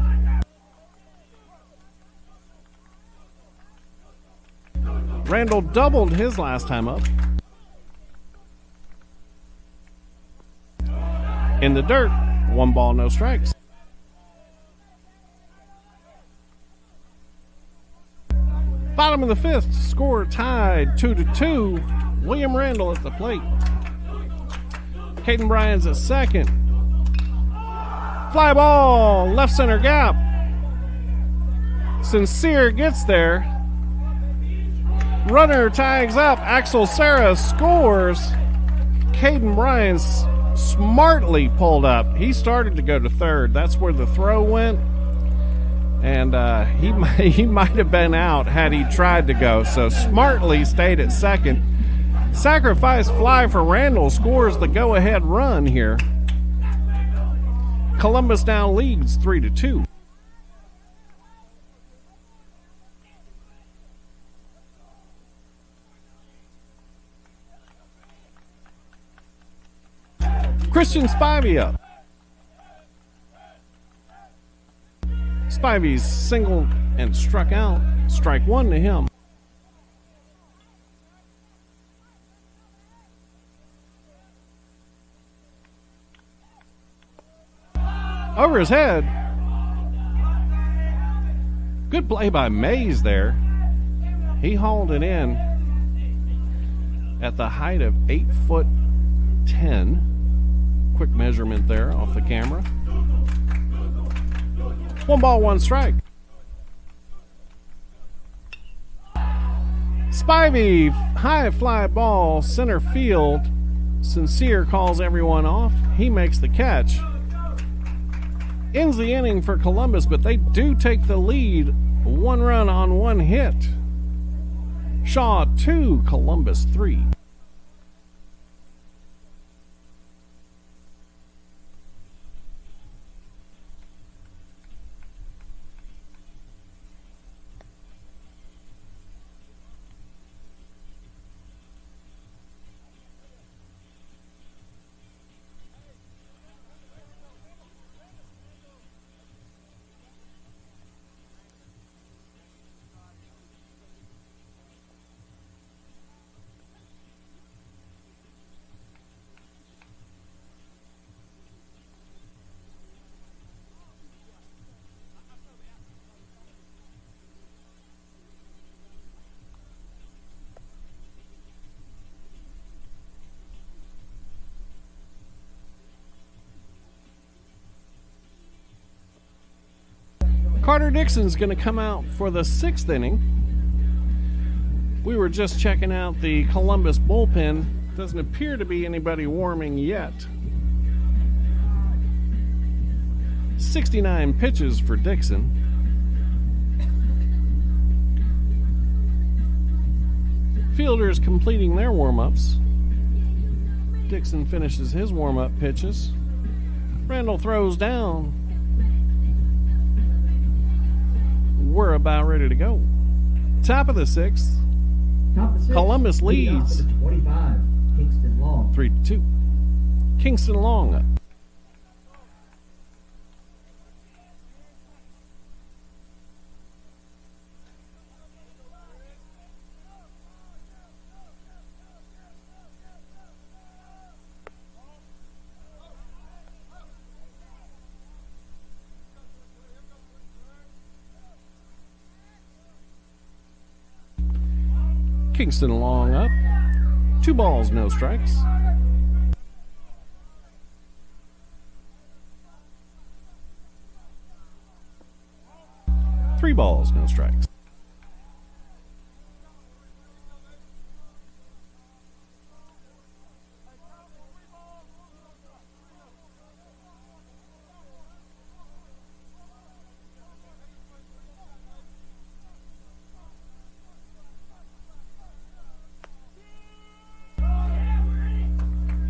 Randall doubled his last time up. In the dirt, 1 ball, no strikes. Bottom of the fifth, score tied 2-2. William Randall at the plate. Caden Bryan's at second. Fly ball, left center gap. Sincere gets there. Runner tags up. Axel Serra scores. Caden Bryan's smartly pulled up. He started to go to third. That's where the throw went. And he might have been out had he tried to go. So smartly stayed at second. Sacrifice fly for Randall scores the go-ahead run here. Columbus now leads 3-2. Christian Spivey up. Spivey's singled and struck out. Strike one to him. Over his head. Good play by Mays there. He hauled it in at the height of 8'10". Quick measurement there off the camera. 1 ball, 1 strike. Spivey, high fly ball, center field. Sincere calls everyone off. He makes the catch. Ends the inning for Columbus, but they do take the lead. 1 run on 1 hit. Shaw 2, Columbus 3. Carter Dixon's going to come out for the 6th inning. We were just checking out the Columbus bullpen. Doesn't appear to be anybody warming yet. 69 pitches for Dixon. Fielders completing their warm-ups. Dixon finishes his warm-up pitches. Randall throws down. We're about ready to go. Top of the 6th. Top of the 6th. Columbus leads 25. Kingston Long. 3-2. Kingston Long up. Kingston Long up. 2 balls, no strikes. Three balls, no strikes.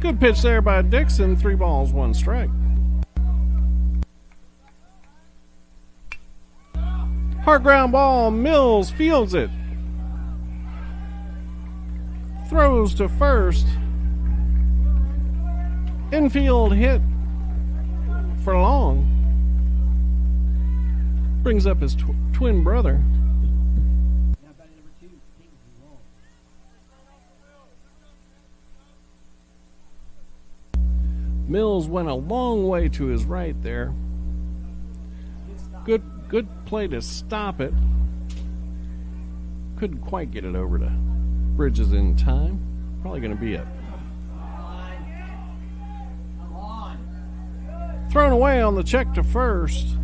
Good pitch there by Dixon. 3 balls, 1 strike. Hard ground ball. Mills fields it. Throws to first. Infield hit for Long. Brings up his twin brother. Now batting number 2, Kingsley Long. Mills went a long way to his right there. Good play to stop it. Couldn't quite get it over to Bridges in time. Probably going to be it. Come on. Thrown away on the check to first.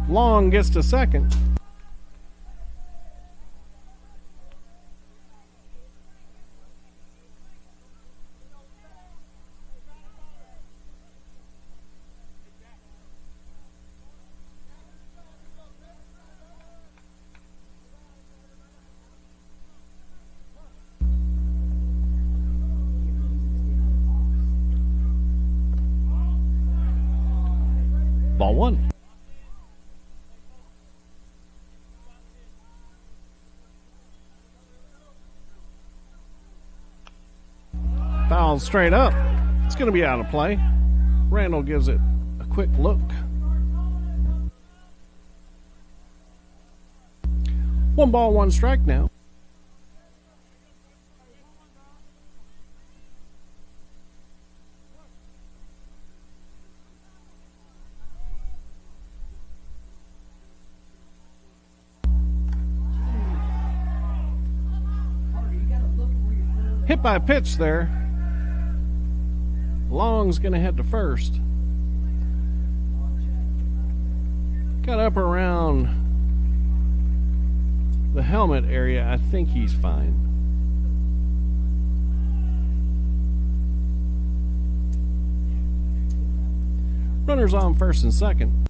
Long gets to second. Ball 1. Foul straight up. It's going to be out of play. Randall gives it a quick look. 1 ball, 1 strike now. Hit by pitch there. Long's going to head to first. Got up around the helmet area. I think he's fine. Runners on first and second.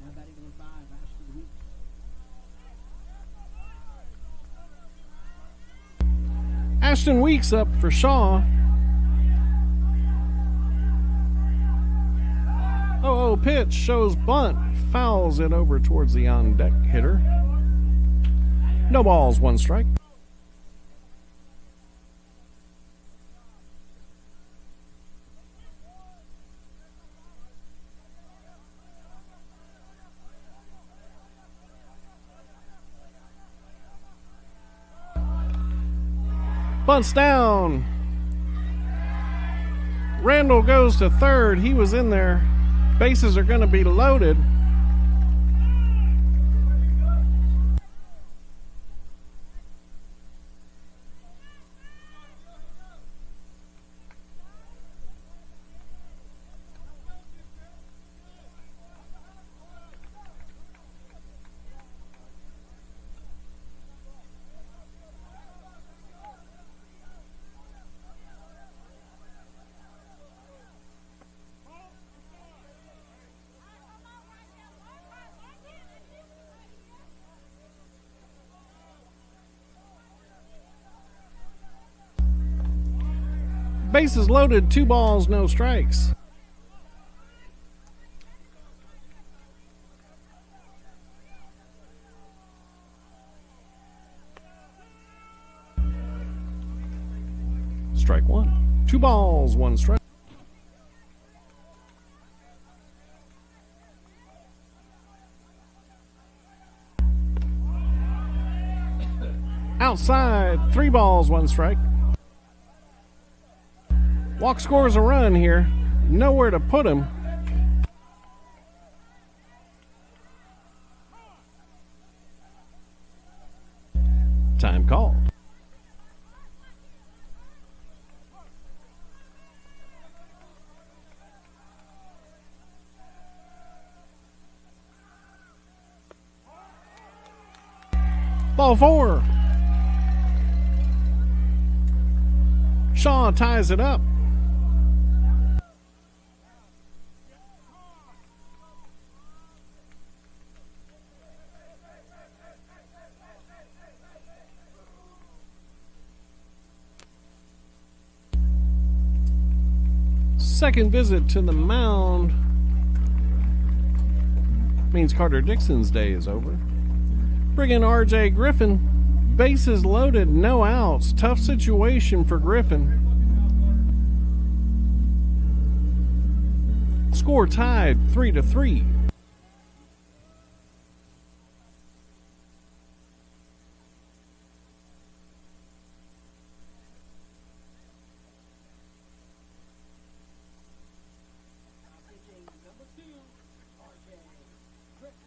Now batting number 5, Ashton Weeks. Ashton Weeks up for Shaw. Oh, pitch shows bunt. Fouls it over towards the on-deck hitter. No balls, 1 strike. Bunts down. Randall goes to third. He was in there. Bases are going to be loaded. Bases loaded, 2 balls, no strikes. Strike one. 2 balls, 1 strike. Outside, 3 balls, 1 strike. Walk scores a run here. Nowhere to put him. Time called. Ball 4. Shaw ties it up. Second visit to the mound means Carter Dixon's day is over. Bring in R.J. Griffin. Bases loaded, no outs. Tough situation for Griffin. Score tied 3-3. Number 2, R.J. Griffin.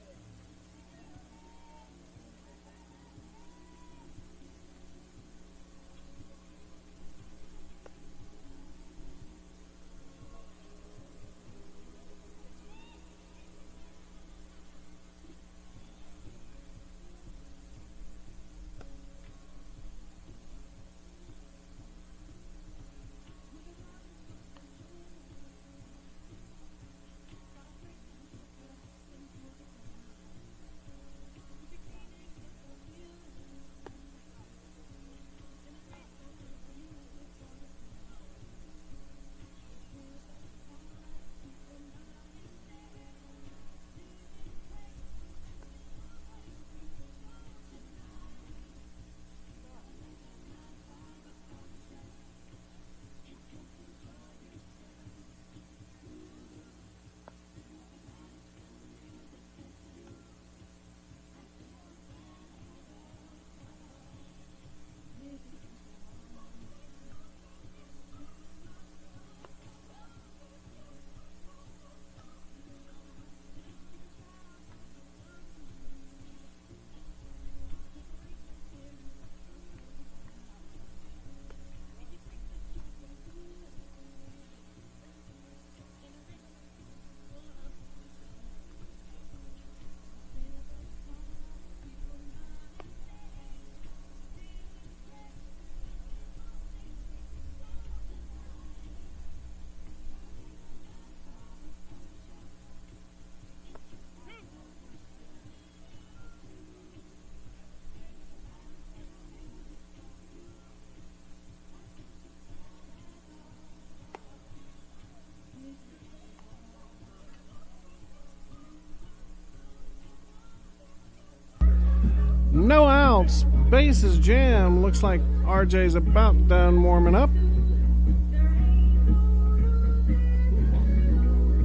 No outs. Base is jammed. Looks like RJ's about done warming up.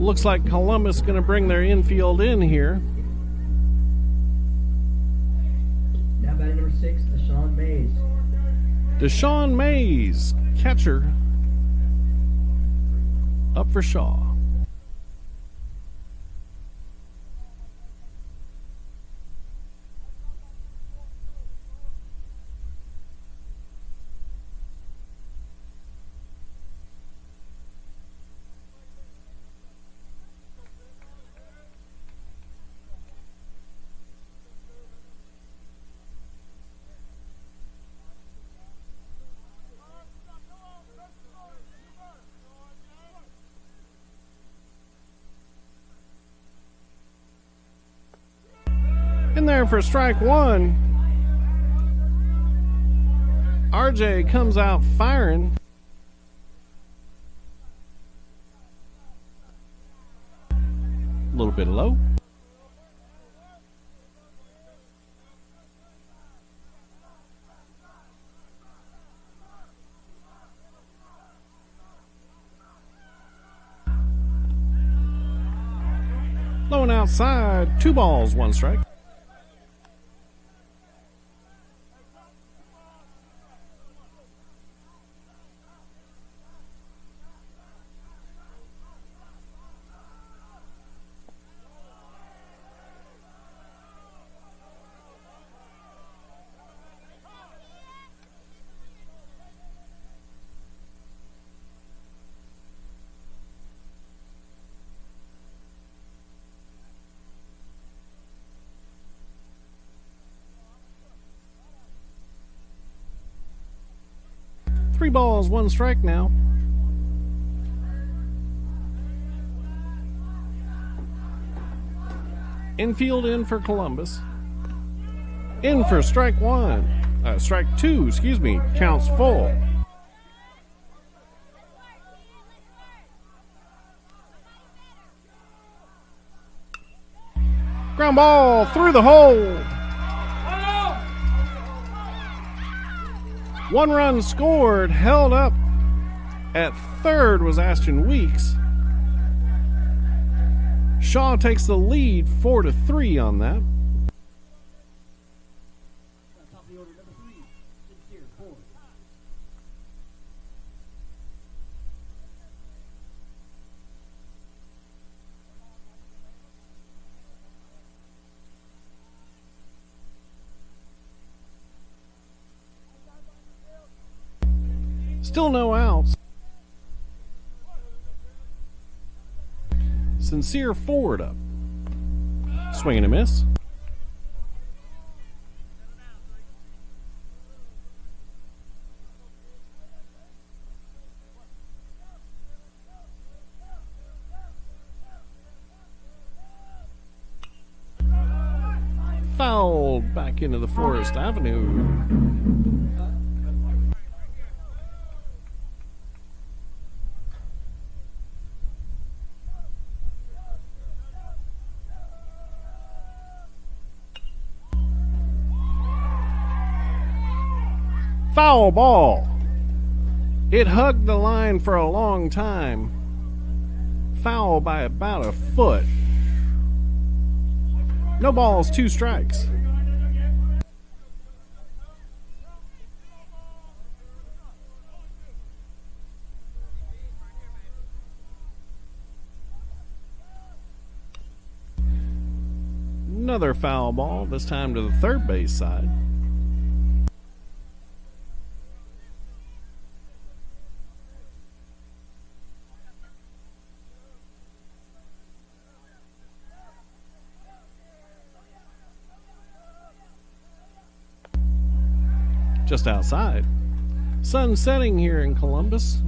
Looks like Columbus going to bring their infield in here. Now batting number 6, Deshaun Mays. Deshaun Mays, catcher, up for Shaw. In there for strike one. RJ comes out firing. A little bit low. Low and outside, 2 balls, 1 strike. Three balls, 1 strike now. Infield in for Columbus. In for strike 1. Strike 2, excuse me. Counts full. Ground ball through the hole. 1 run scored, held up at third was Ashton Weeks. Shaw takes the lead 4-3 on that. Top of the order, number 3, Sincere Ford. Still no outs. Sincere Ford up. Swing and a miss. Fouled back into the Forest Avenue. Foul ball. It hugged the line for a long time. Foul by about a foot. No balls, 2 strikes. Another foul ball, this time to the third base side. Just outside. Sun setting here in Columbus.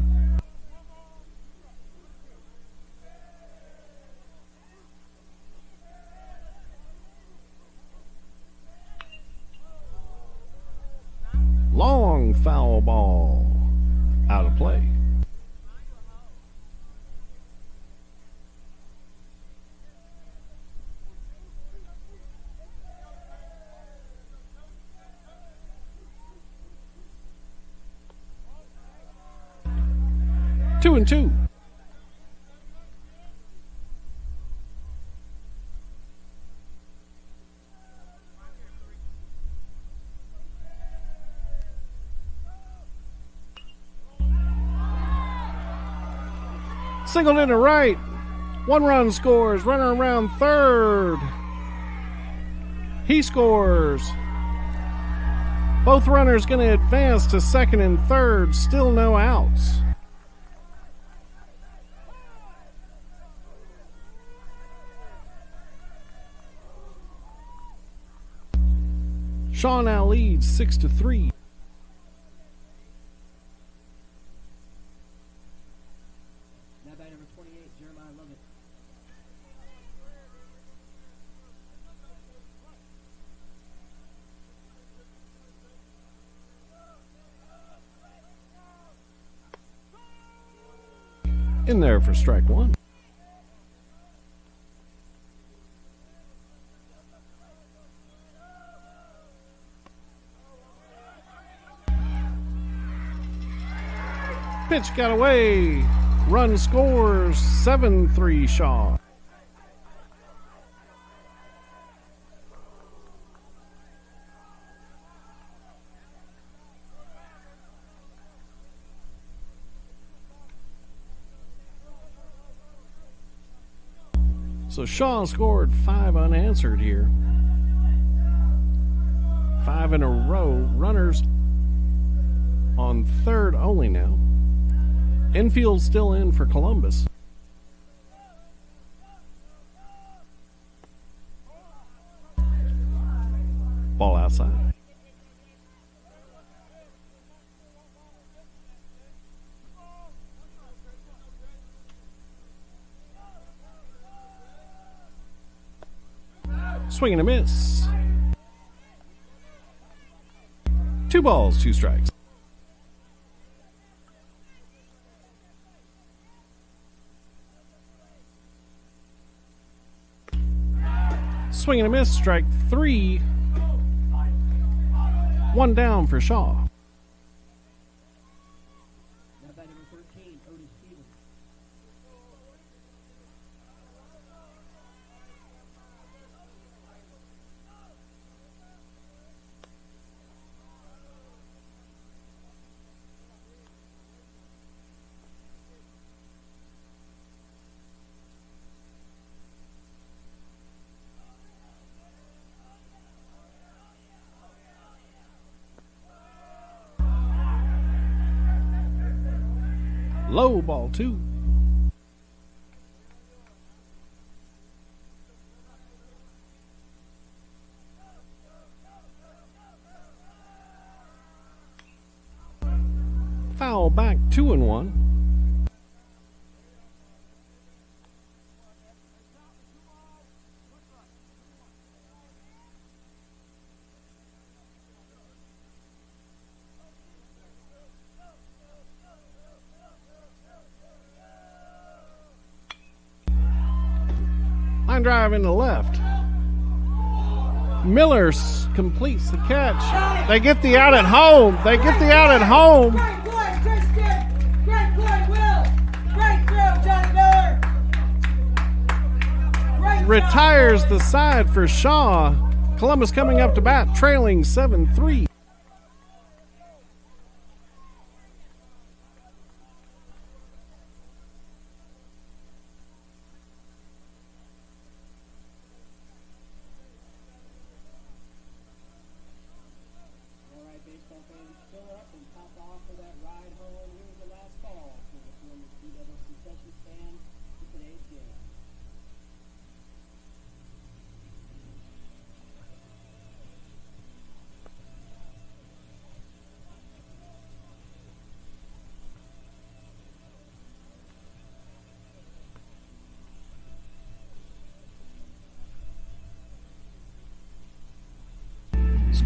Long foul ball. Out of play. Two and two. Singled into right. 1 run scores. Runner around third. He scores. Both runners going to advance to second and third. Still no outs. Shaw now leads 6-3. Now by number 28, Jeremiah Lovett. In there for strike 1. Pitch got away. Run scores 7-3 Shaw. So Shaw scored 5 unanswered here. 5 in a row. Runners on third only now. Infield still in for Columbus. Ball outside. Swing and a miss. 2 balls, 2 strikes. Swing and a miss, strike 3. 1 down for Shaw. Now by number 13, Otis Stevens. Low, ball 2. Foul back, 2-1. Line drive into left. Miller completes the catch. They get the out at home. They get the out at home. Great play, Christian! Great play, Will! Great throw, Johnny Miller! Great Retires the side for Shaw. Columbus coming up to bat, trailing 7-3. All right, baseball fans, fill up and pop off for that ride home. Here's the last ball for the Columbus BWC concession stand for today's game.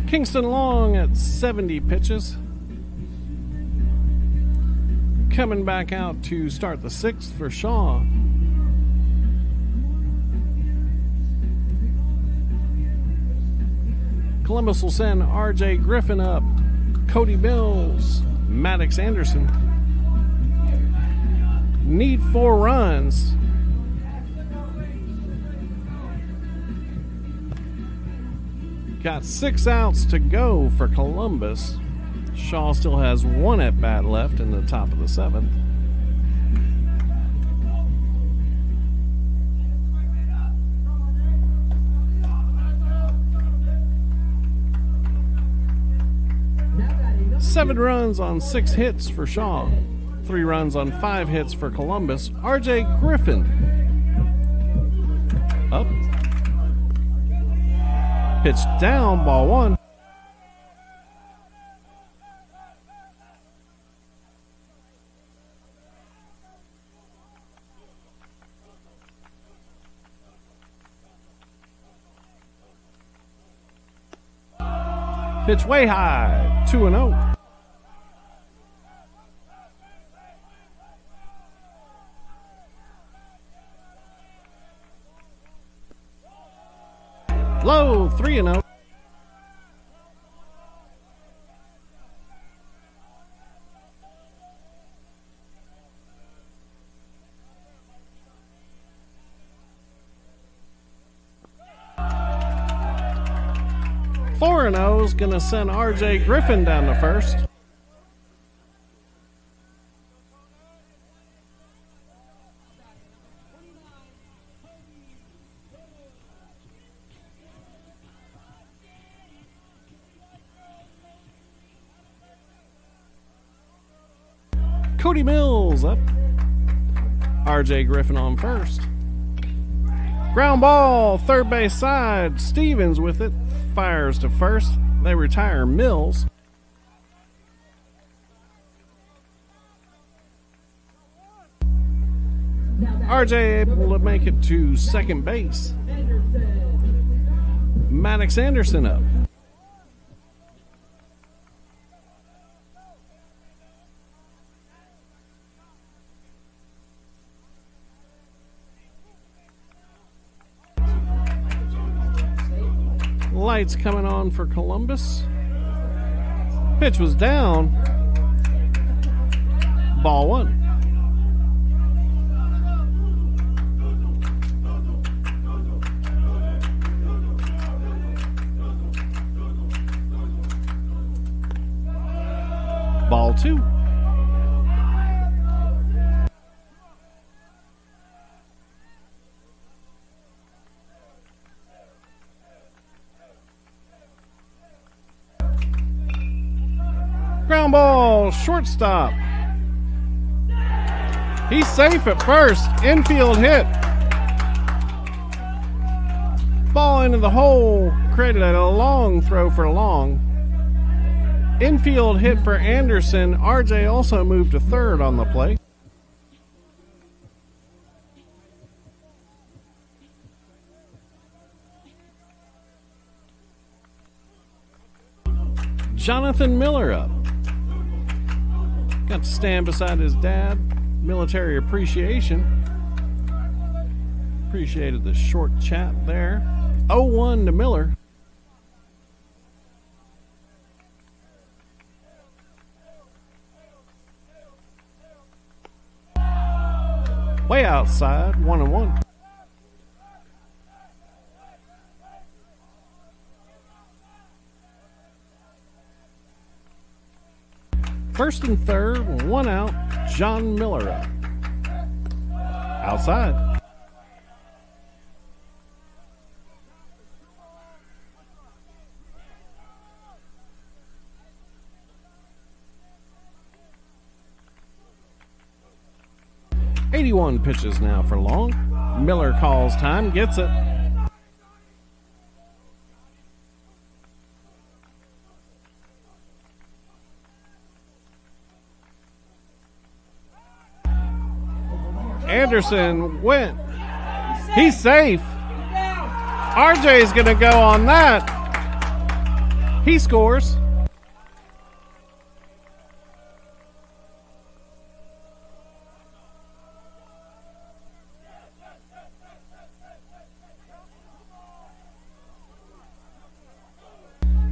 Kingston Long at 70 pitches. Coming back out to start the 6th for Shaw. Columbus will send R.J. Griffin up, Cody Mills, Maddox Anderson. Need 4 runs. Got 6 outs to go for Columbus. Shaw still has 1 at bat left in the top of the 7th. Seven runs on 6 hits for Shaw. 3 runs on 5 hits for Columbus. R.J. Griffin up. Pitch down, ball 1. Pitch way high, 2-0. Low, 3-0. Four and 0 is going to send R.J. Griffin down to first. Cody Mills up. RJ Griffin on first. Ground ball, third base side. Stevens with it. Fires to first. They retire Mills. RJ able to make it to second base. Maddox Anderson up. Lights coming on for Columbus. Pitch was down. Ball one. Ball two. Ground ball, shortstop. He's safe at first. Infield hit. Ball into the hole. Created a long throw for long. Infield hit for Anderson. RJ also moved to third on the play. Jonathan Miller up. Got to stand beside his dad. Military appreciation. Appreciated the short chat there. 0-1 to Miller. Way outside, 1-1. First and third, one out. John Miller up. Outside. .81 pitches now for Long. Miller calls time, gets it. Anderson went. He's safe. RJ's going to go on that. He scores.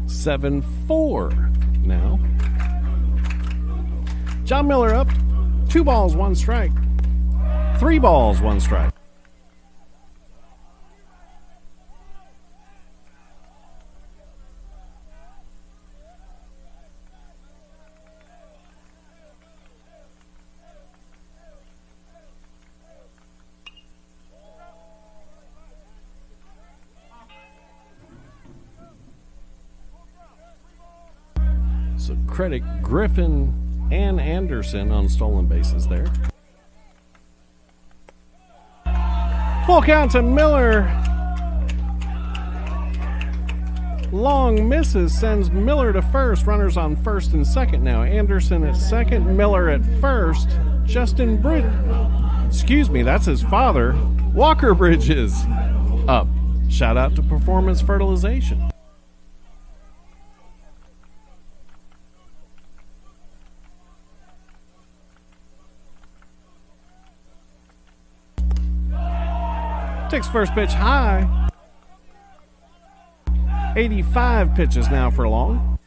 Seven, 4 now. John Miller up. 2 balls, 1 strike. 3 balls, 1 strike. So credit Griffin and Anderson on stolen bases there. Full count to Miller. Long misses, sends Miller to first. Runners on first and second now. Anderson at second, Miller at first. Justin Bridge. Excuse me, that's his father. Walker Bridges up. Shout out to Performance Fertilization. Takes first pitch high. 85 pitches now for Long.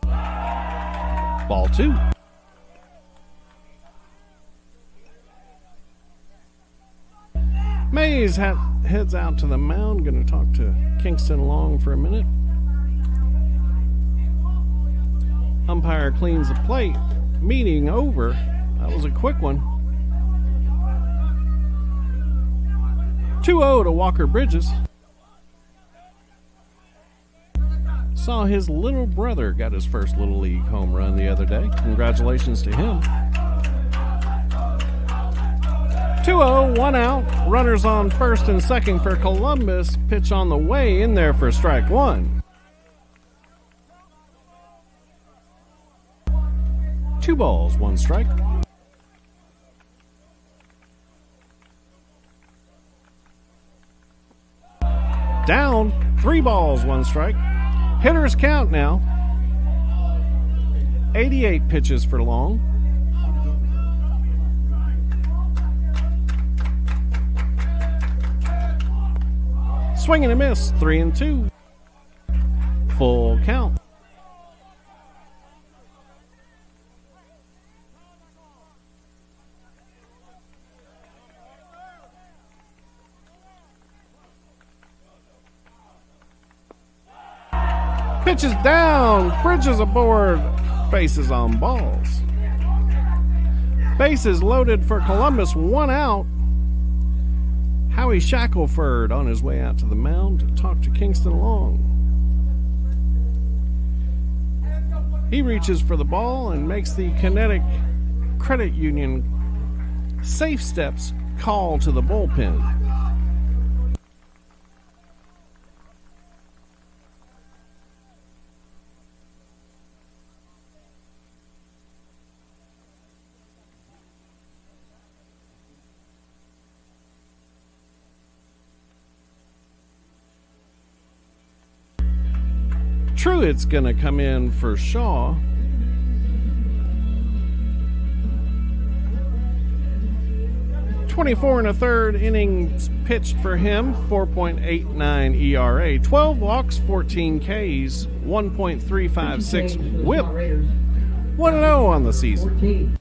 Ball 2. Mays heads out to the mound. Going to talk to Kingston Long for a minute. Umpire cleans the plate. Meeting over. That was a quick one. 2-0 to Walker Bridges. Saw his little brother got his first Little League home run the other day. Congratulations to him. 2-0, 1 out. Runners on first and second for Columbus. Pitch on the way in there for strike one. 2 balls, 1 strike. Down, 3 balls, 1 strike. Hitters count now. 88 pitches for Long. Swing and a miss, 3-2. Full count. Pitches down, Bridges aboard, bases on balls. Bases loaded for Columbus, 1 out. Howie Shackelford on his way out to the mound to talk to Kingston Long. He reaches for the ball and makes the Kinetic Credit Union safe steps call to the bullpen. Truitt's going to come in for Shaw. .24 and a third innings pitched for him, 4.89 ERA, 12 walks, 14 Ks, 1.356 WHIP, 1-0 on the season. 14.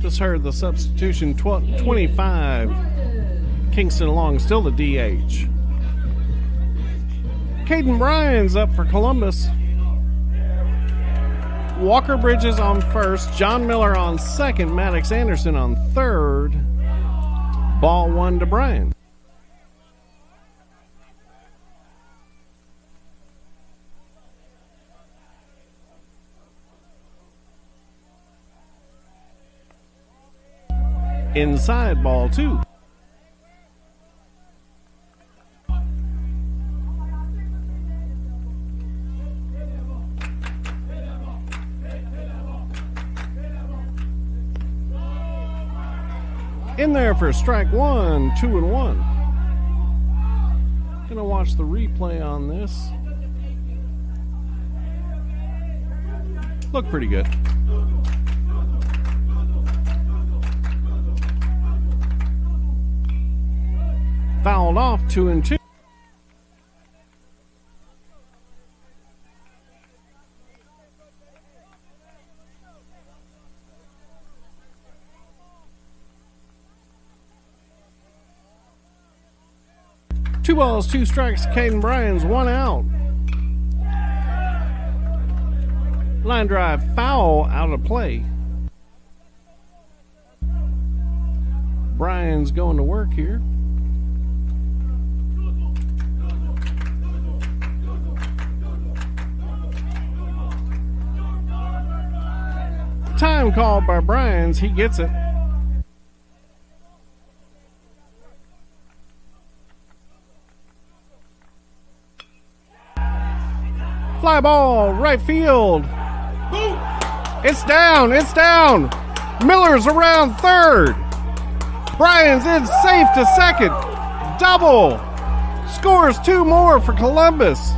Just heard the substitution, 25. Kingston Long still the DH. Caden Bryan's up for Columbus. Walker Bridges on first, John Miller on second, Maddox Anderson on third. Ball 1 to Bryan. Inside, ball 2. In there for strike 1, 2-1. Gonna watch the replay on this. Look pretty good. Fouled off, 2-2. 2 balls, 2 strikes. Caden Bryans, 1 out. Line drive, foul, out of play. Bryans going to work here. Time called by Bryans. He gets it. Fly ball, right field. It's down, it's down. Miller's around third. Bryans in safe to second. Double. Scores 2 more for Columbus.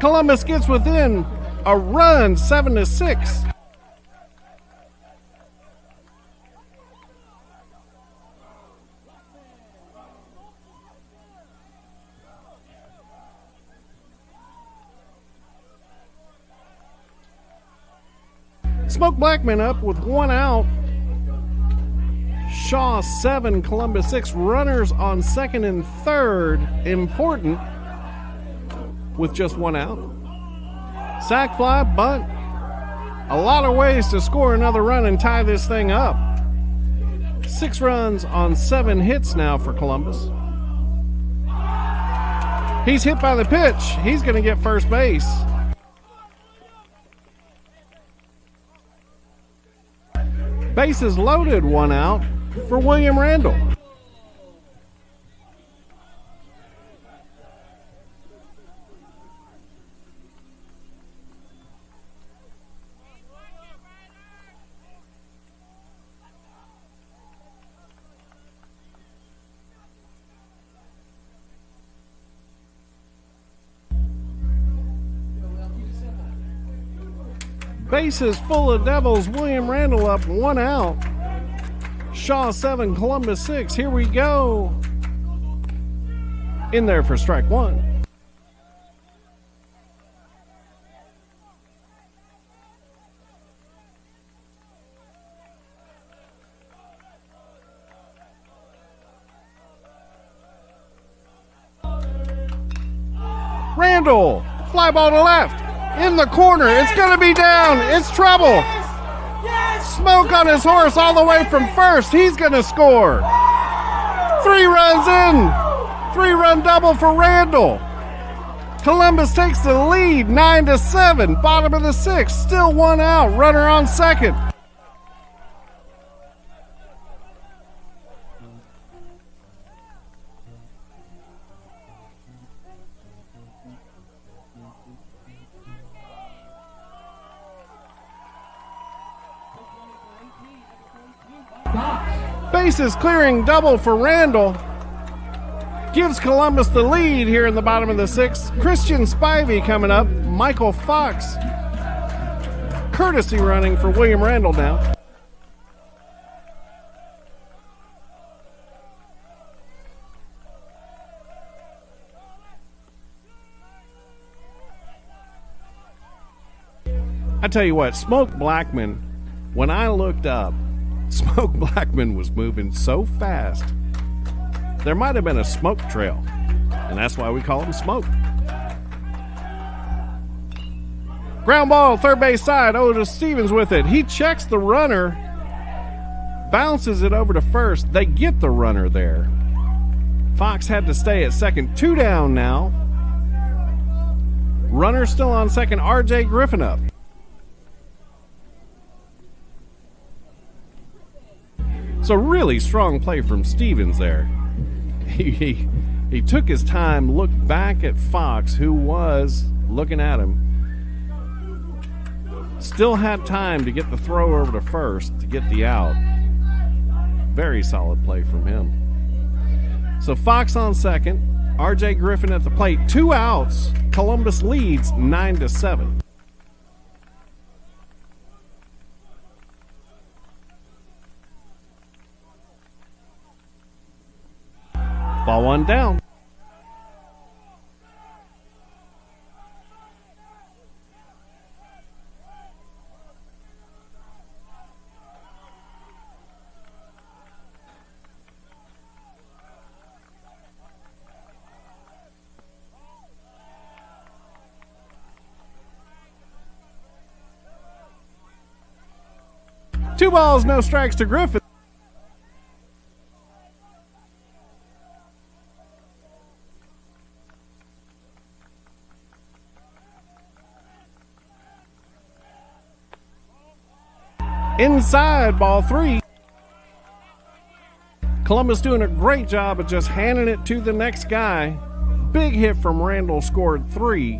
Columbus gets within a run, 7-6. Smoke Blackman up with 1 out. Shaw 7, Columbus 6. Runners on second and third. Important with just 1 out. Sack fly, bunt. A lot of ways to score another run and tie this thing up. 6 runs on 7 hits now for Columbus. He's hit by the pitch. He's going to get first base. Bases loaded, 1 out for William Randall. Bases full of Devils. William Randall up, 1 out. Shaw 7, Columbus 6. Here we go. In there for strike 1. Randall, fly ball to left. In the corner, it's going to be down. It's trouble. Smoke on his horse all the way from first. He's going to score. 3 runs in. 3-run double for Randall. Columbus takes the lead, 9-7. Bottom of the 6th, still 1 out. Runner on second. Bases clearing double for Randall. Gives Columbus the lead here in the bottom of the 6th. Christian Spivey coming up. Michael Fox. Courtesy running for William Randall now. I tell you what, Smoke Blackman, when I looked up, Smoke Blackman was moving so fast, there might have been a smoke trail, and that's why we call him Smoke. Ground ball, third base side. Otis Stevens with it. He checks the runner, bounces it over to first. They get the runner there. Fox had to stay at second. 2 down now. Runner still on second. R.J. Griffin up. So really strong play from Stevens there. He took his time, looked back at Fox, who was looking at him. Still had time to get the throw over to first to get the out. Very solid play from him. So Fox on second, R.J. Griffin at the plate. 2 outs. Columbus leads 9-7. Ball 1 down. balls, no strikes to Griffin. Inside, ball 3. Columbus doing a great job of just handing it to the next guy. Big hit from Randall, scored 3.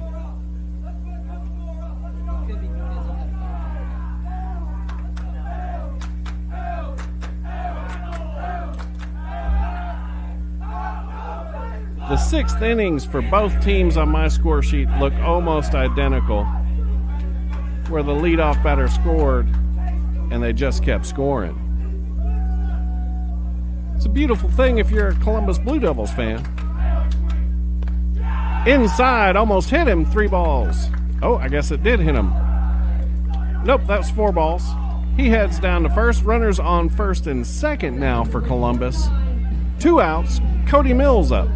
The 6th innings for both teams on my score sheet look almost identical, where the leadoff batter scored and they just kept scoring. It's a beautiful thing if you're a Columbus Blue Devils fan. Inside, almost hit him, 3 balls. Oh, I guess it did hit him. Nope, that's 4 balls. He heads down to first. Runners on first and second now for Columbus. 2 outs, Cody Mills up.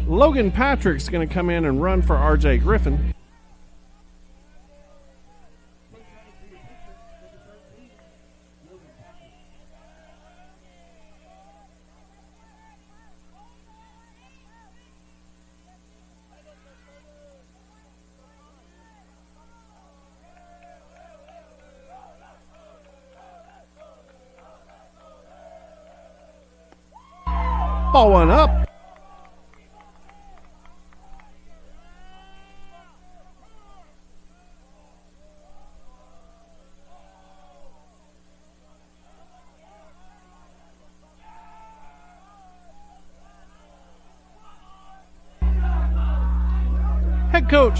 Logan Patrick's going to come in and run for R.J. Griffin. Ball 1 up. Head coach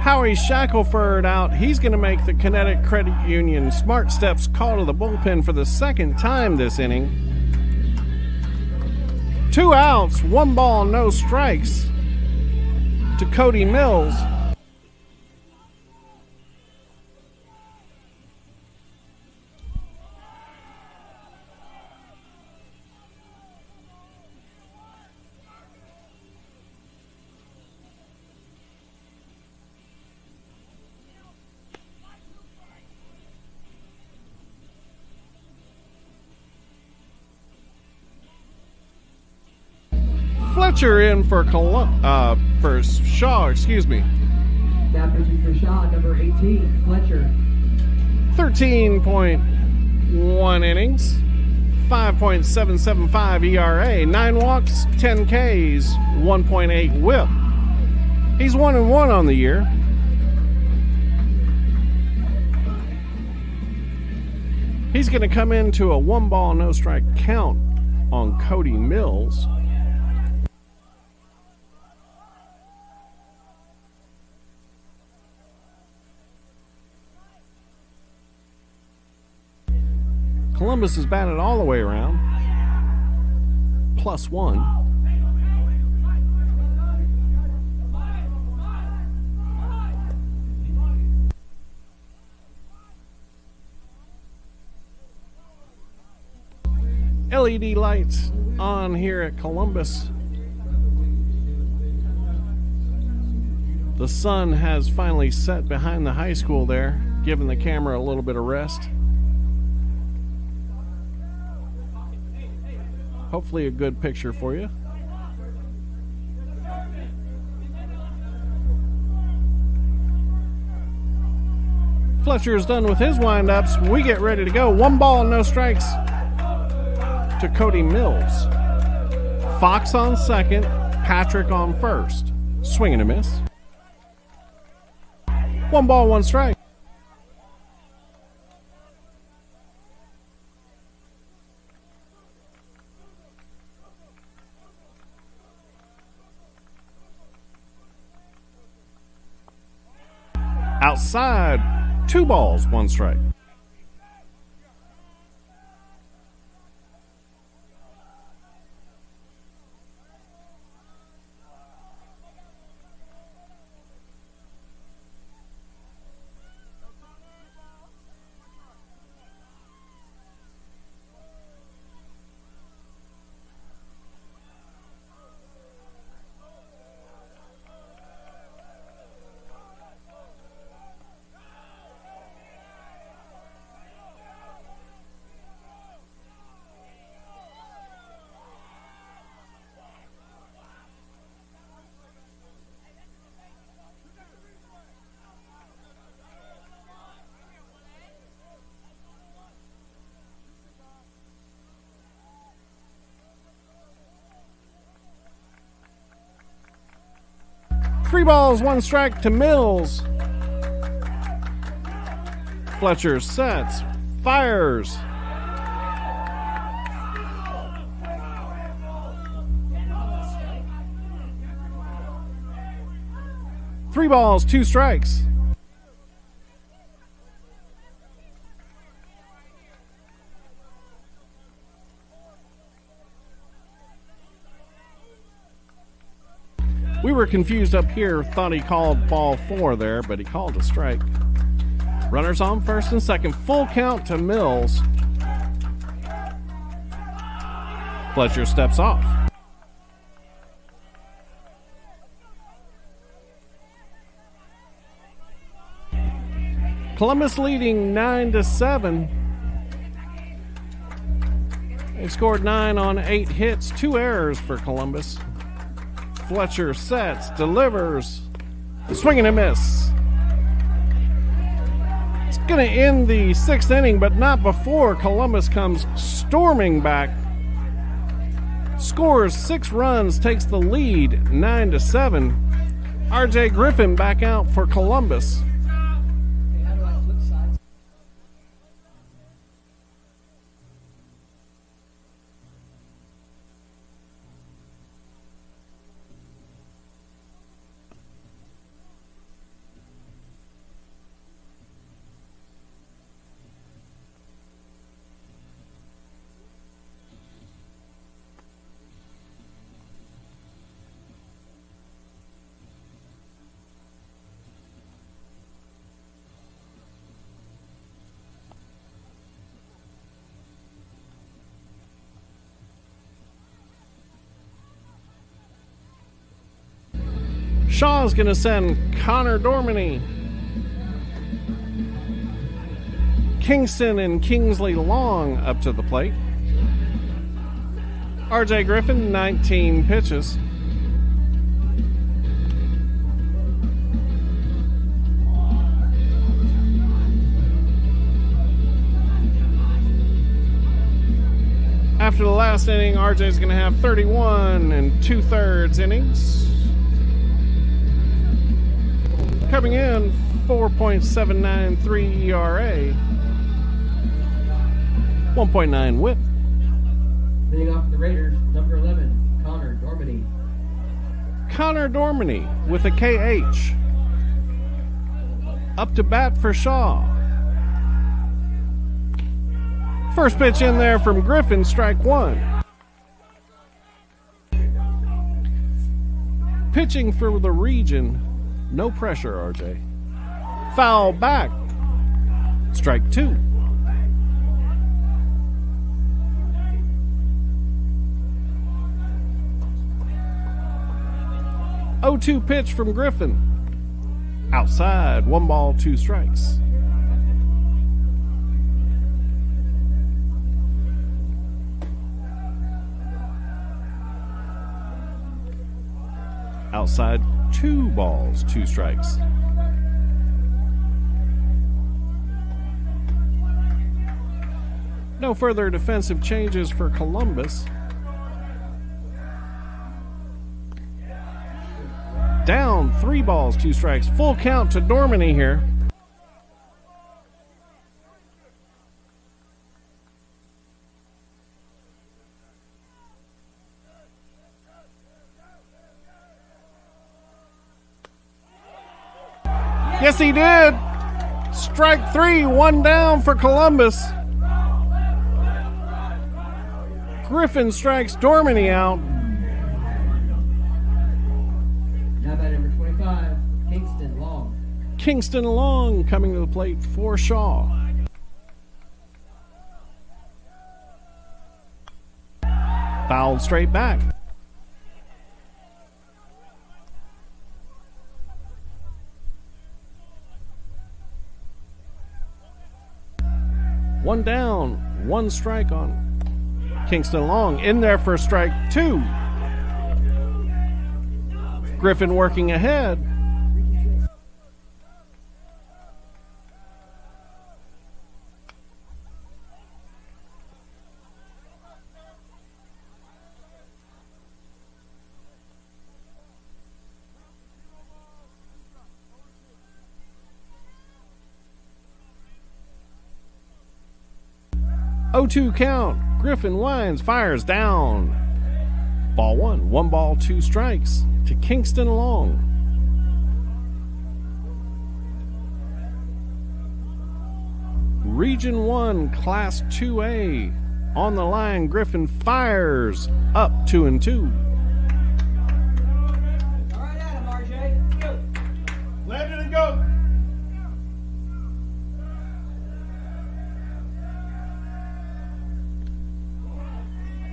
Howie Shackelford out. He's going to make the Kinetic Credit Union Smart Steps call to the bullpen for the 2nd time this inning. 2 outs, 1 ball, no strikes to Cody Mills. Fletcher in for Shaw, excuse me. That pitching for Shaw, number 18, Fletcher. 13.1 innings, 5.775 ERA, 9 walks, 10 Ks, 1.8 whip. He's 1-1 on the year. He's going to come into a 1 ball, no strike count on Cody Mills. Columbus is batted all the way around. +1. LED lights on here at Columbus. The sun has finally set behind the high school there, giving the camera a little bit of rest. Hopefully a good picture for you. Fletcher is done with his windups. We get ready to go. 1 ball, no strikes to Cody Mills. Fox on second, Patrick on first. Swing and a miss. 1 ball, 1 strike. Outside, 2 balls, 1 strike. 3 balls, 1 strike to Mills. Fletcher sets, fires. Three balls, 2 strikes. We were confused up here, thought he called ball 4 there, but he called a strike. Runners on first and second, full count to Mills. Fletcher steps off. Columbus leading 9-7. They scored 9 on 8 hits, 2 errors for Columbus. Fletcher sets, delivers, swing and a miss. It's going to end the 6th inning, but not before Columbus comes storming back. Scores 6 runs, takes the lead 9-7. RJ Griffin back out for Columbus. Shaw's going to send Connor Dormany. Kingston and Kingsley Long up to the plate. RJ Griffin, 19 pitches. After the last inning, RJ's going to have 31 2/3 innings. Coming in, 4.793 ERA, 1.9 whip. Leading off for the Raiders, number 11, Connor Dormany. Connor Dormany with a KH. Up to bat for Shaw. First pitch in there from Griffin, strike 1. Pitching for the region. No pressure, RJ. Foul back. Strike 2. 0-2 pitch from Griffin. Outside, 1 ball, 2 strikes. Outside, 2 balls, 2 strikes. No further defensive changes for Columbus. Down, 3 balls, 2 strikes. Full count to Dormany here. Yes, he did. Strike 3, 1 down for Columbus. Griffin strikes Dormany out. Now bat number 25, Kingston Long. Kingston Long coming to the plate for Shaw. Fouled straight back. One down, 1 strike on Kingston Long. In there for strike 2. Griffin working ahead. 0-2 count. Griffin winds, fires down. Ball one. 1 ball, 2 strikes to Kingston Long. Region 1, Class 2A. On the line, Griffin fires up 2-2. All right, Adam, RJ. Go. Land it and go.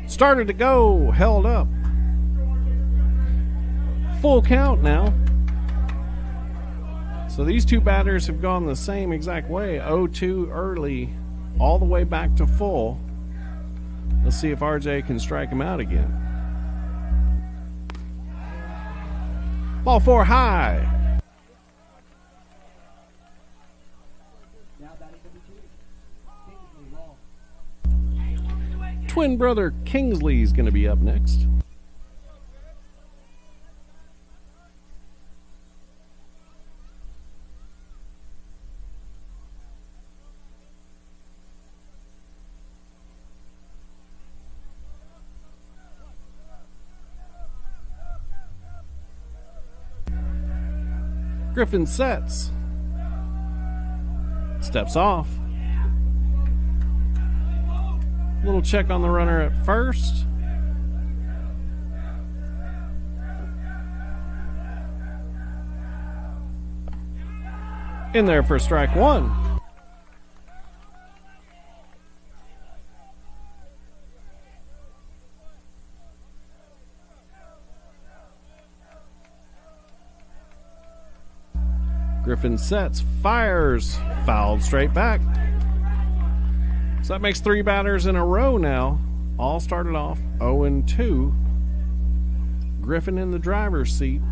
Started to go, held up. Full count now. So these two batters have gone the same exact way. 0-2 early, all the way back to full. Let's see if RJ can strike him out again. Ball 4 high. Now batting number 2, Kingsley Long. Twin brother Kingsley is going to be up next. Griffin sets. Steps off. Little check on the runner at first. In there for strike 1. Griffin sets, fires, fouled straight back. So that makes 3 batters in a row now. All started off 0-2. Griffin in the driver's seat.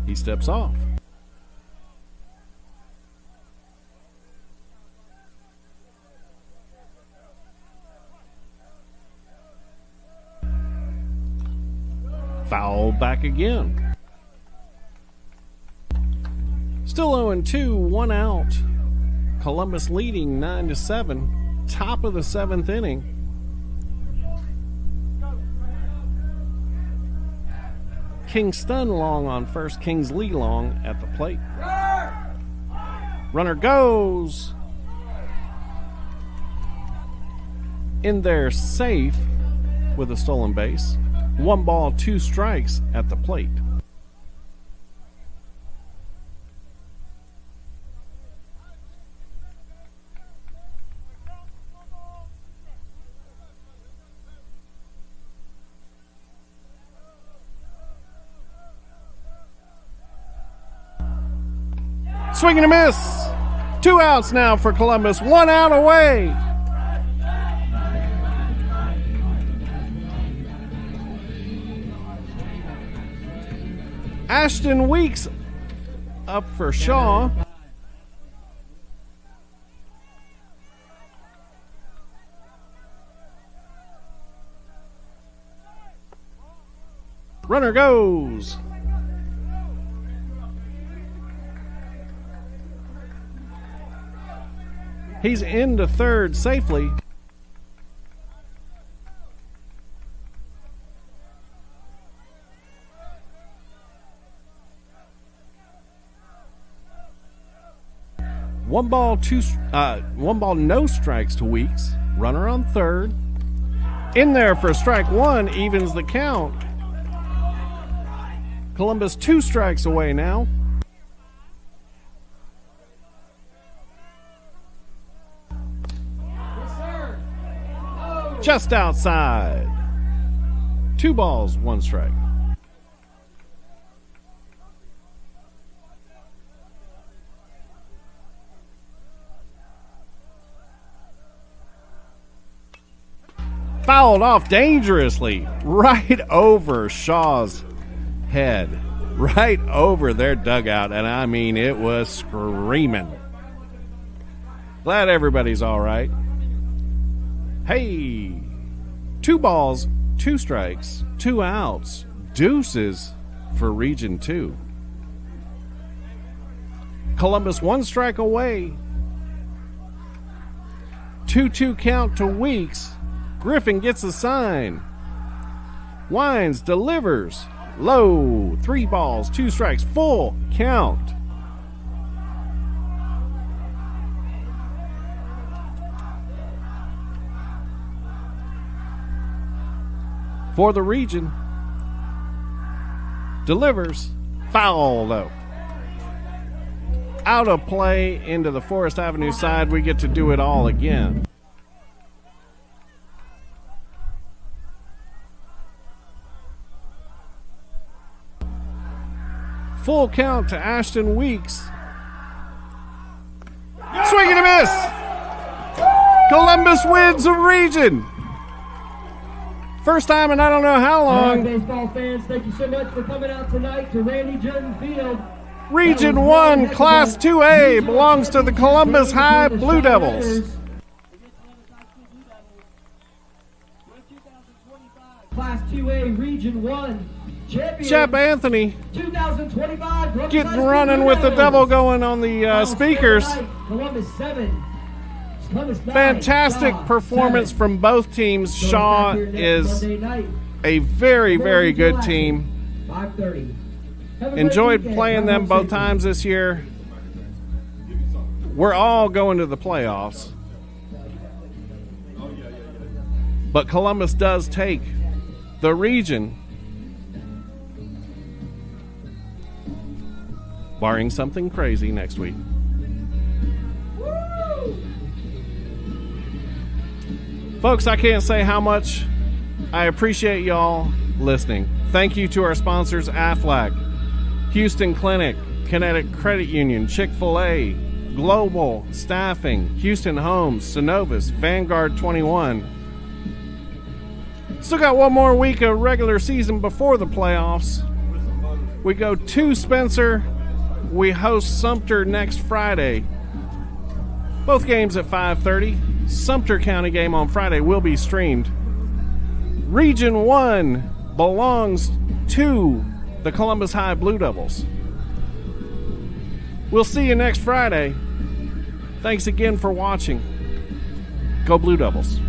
He steps off. Foul back again. Still 0-2, 1 out. Columbus leading 9-7. Top of the 7th inning. Kingston Long on first, Kingsley Long at the plate. Runner goes. In there safe with a stolen base. 1 ball, 2 strikes at the plate. Swing and a miss. 2 outs now for Columbus. 1 out away. Ashton Weeks up for Shaw. Runner goes. He's into third safely. One ball, no strikes to Weeks. Runner on third. In there for strike 1, evens the count. Columbus 2 strikes away now. Just outside. 2 balls, 1 strike. Fouled off dangerously right over Shaw's head, right over their dugout, and I mean it was screaming. Glad everybody's all right. Hey, 2 balls, 2 strikes, 2 outs, deuces for Region 2. Columbus 1 strike away. 2-2 count to Weeks. Griffin gets a sign. Wines delivers. Low. 3 balls, 2 strikes, full count. For the Region. Delivers. Foul, though. Out of play into the Forest Avenue side. We get to do it all again. Full count to Ashton Weeks. Swing and a miss. Columbus wins the Region. First time in I don't know how All right, long. baseball fans, thank you so much for coming out tonight to Randy Jordan Field. Region 1, Class 2A belongs to the Columbus High Blue Devils. Class 2A Region 1 champion. Shep Anthony 2025 Columbus High getting School running Blue with the Devils. devil going on the Final speakers. score tonight, Columbus 7. Columbus 9. Fantastic Shaw, performance 7. from both teams. So Shaw back here next is Monday night, a very, very good team. 5:30. Have a great Enjoyed weekend. playing Drive them home both safely. times this year. We're all going to the playoffs. But Columbus does take the Region, barring something crazy next week. Folks, I can't say how much I appreciate y'all listening. Thank you to our sponsors, Aflac, Houston Clinic, Kinetic Credit Union, Chick-fil-A, Global Staffing, Houston Homes, Synovus, Vanguard 21. Still got one more week of regular season before the playoffs. We go to Spencer. We host Sumter next Friday. Both games at 5:30. Sumter County game on Friday will be streamed. Region 1 belongs to the Columbus High Blue Devils. We'll see you next Friday. Thanks again for watching. Go Blue Devils.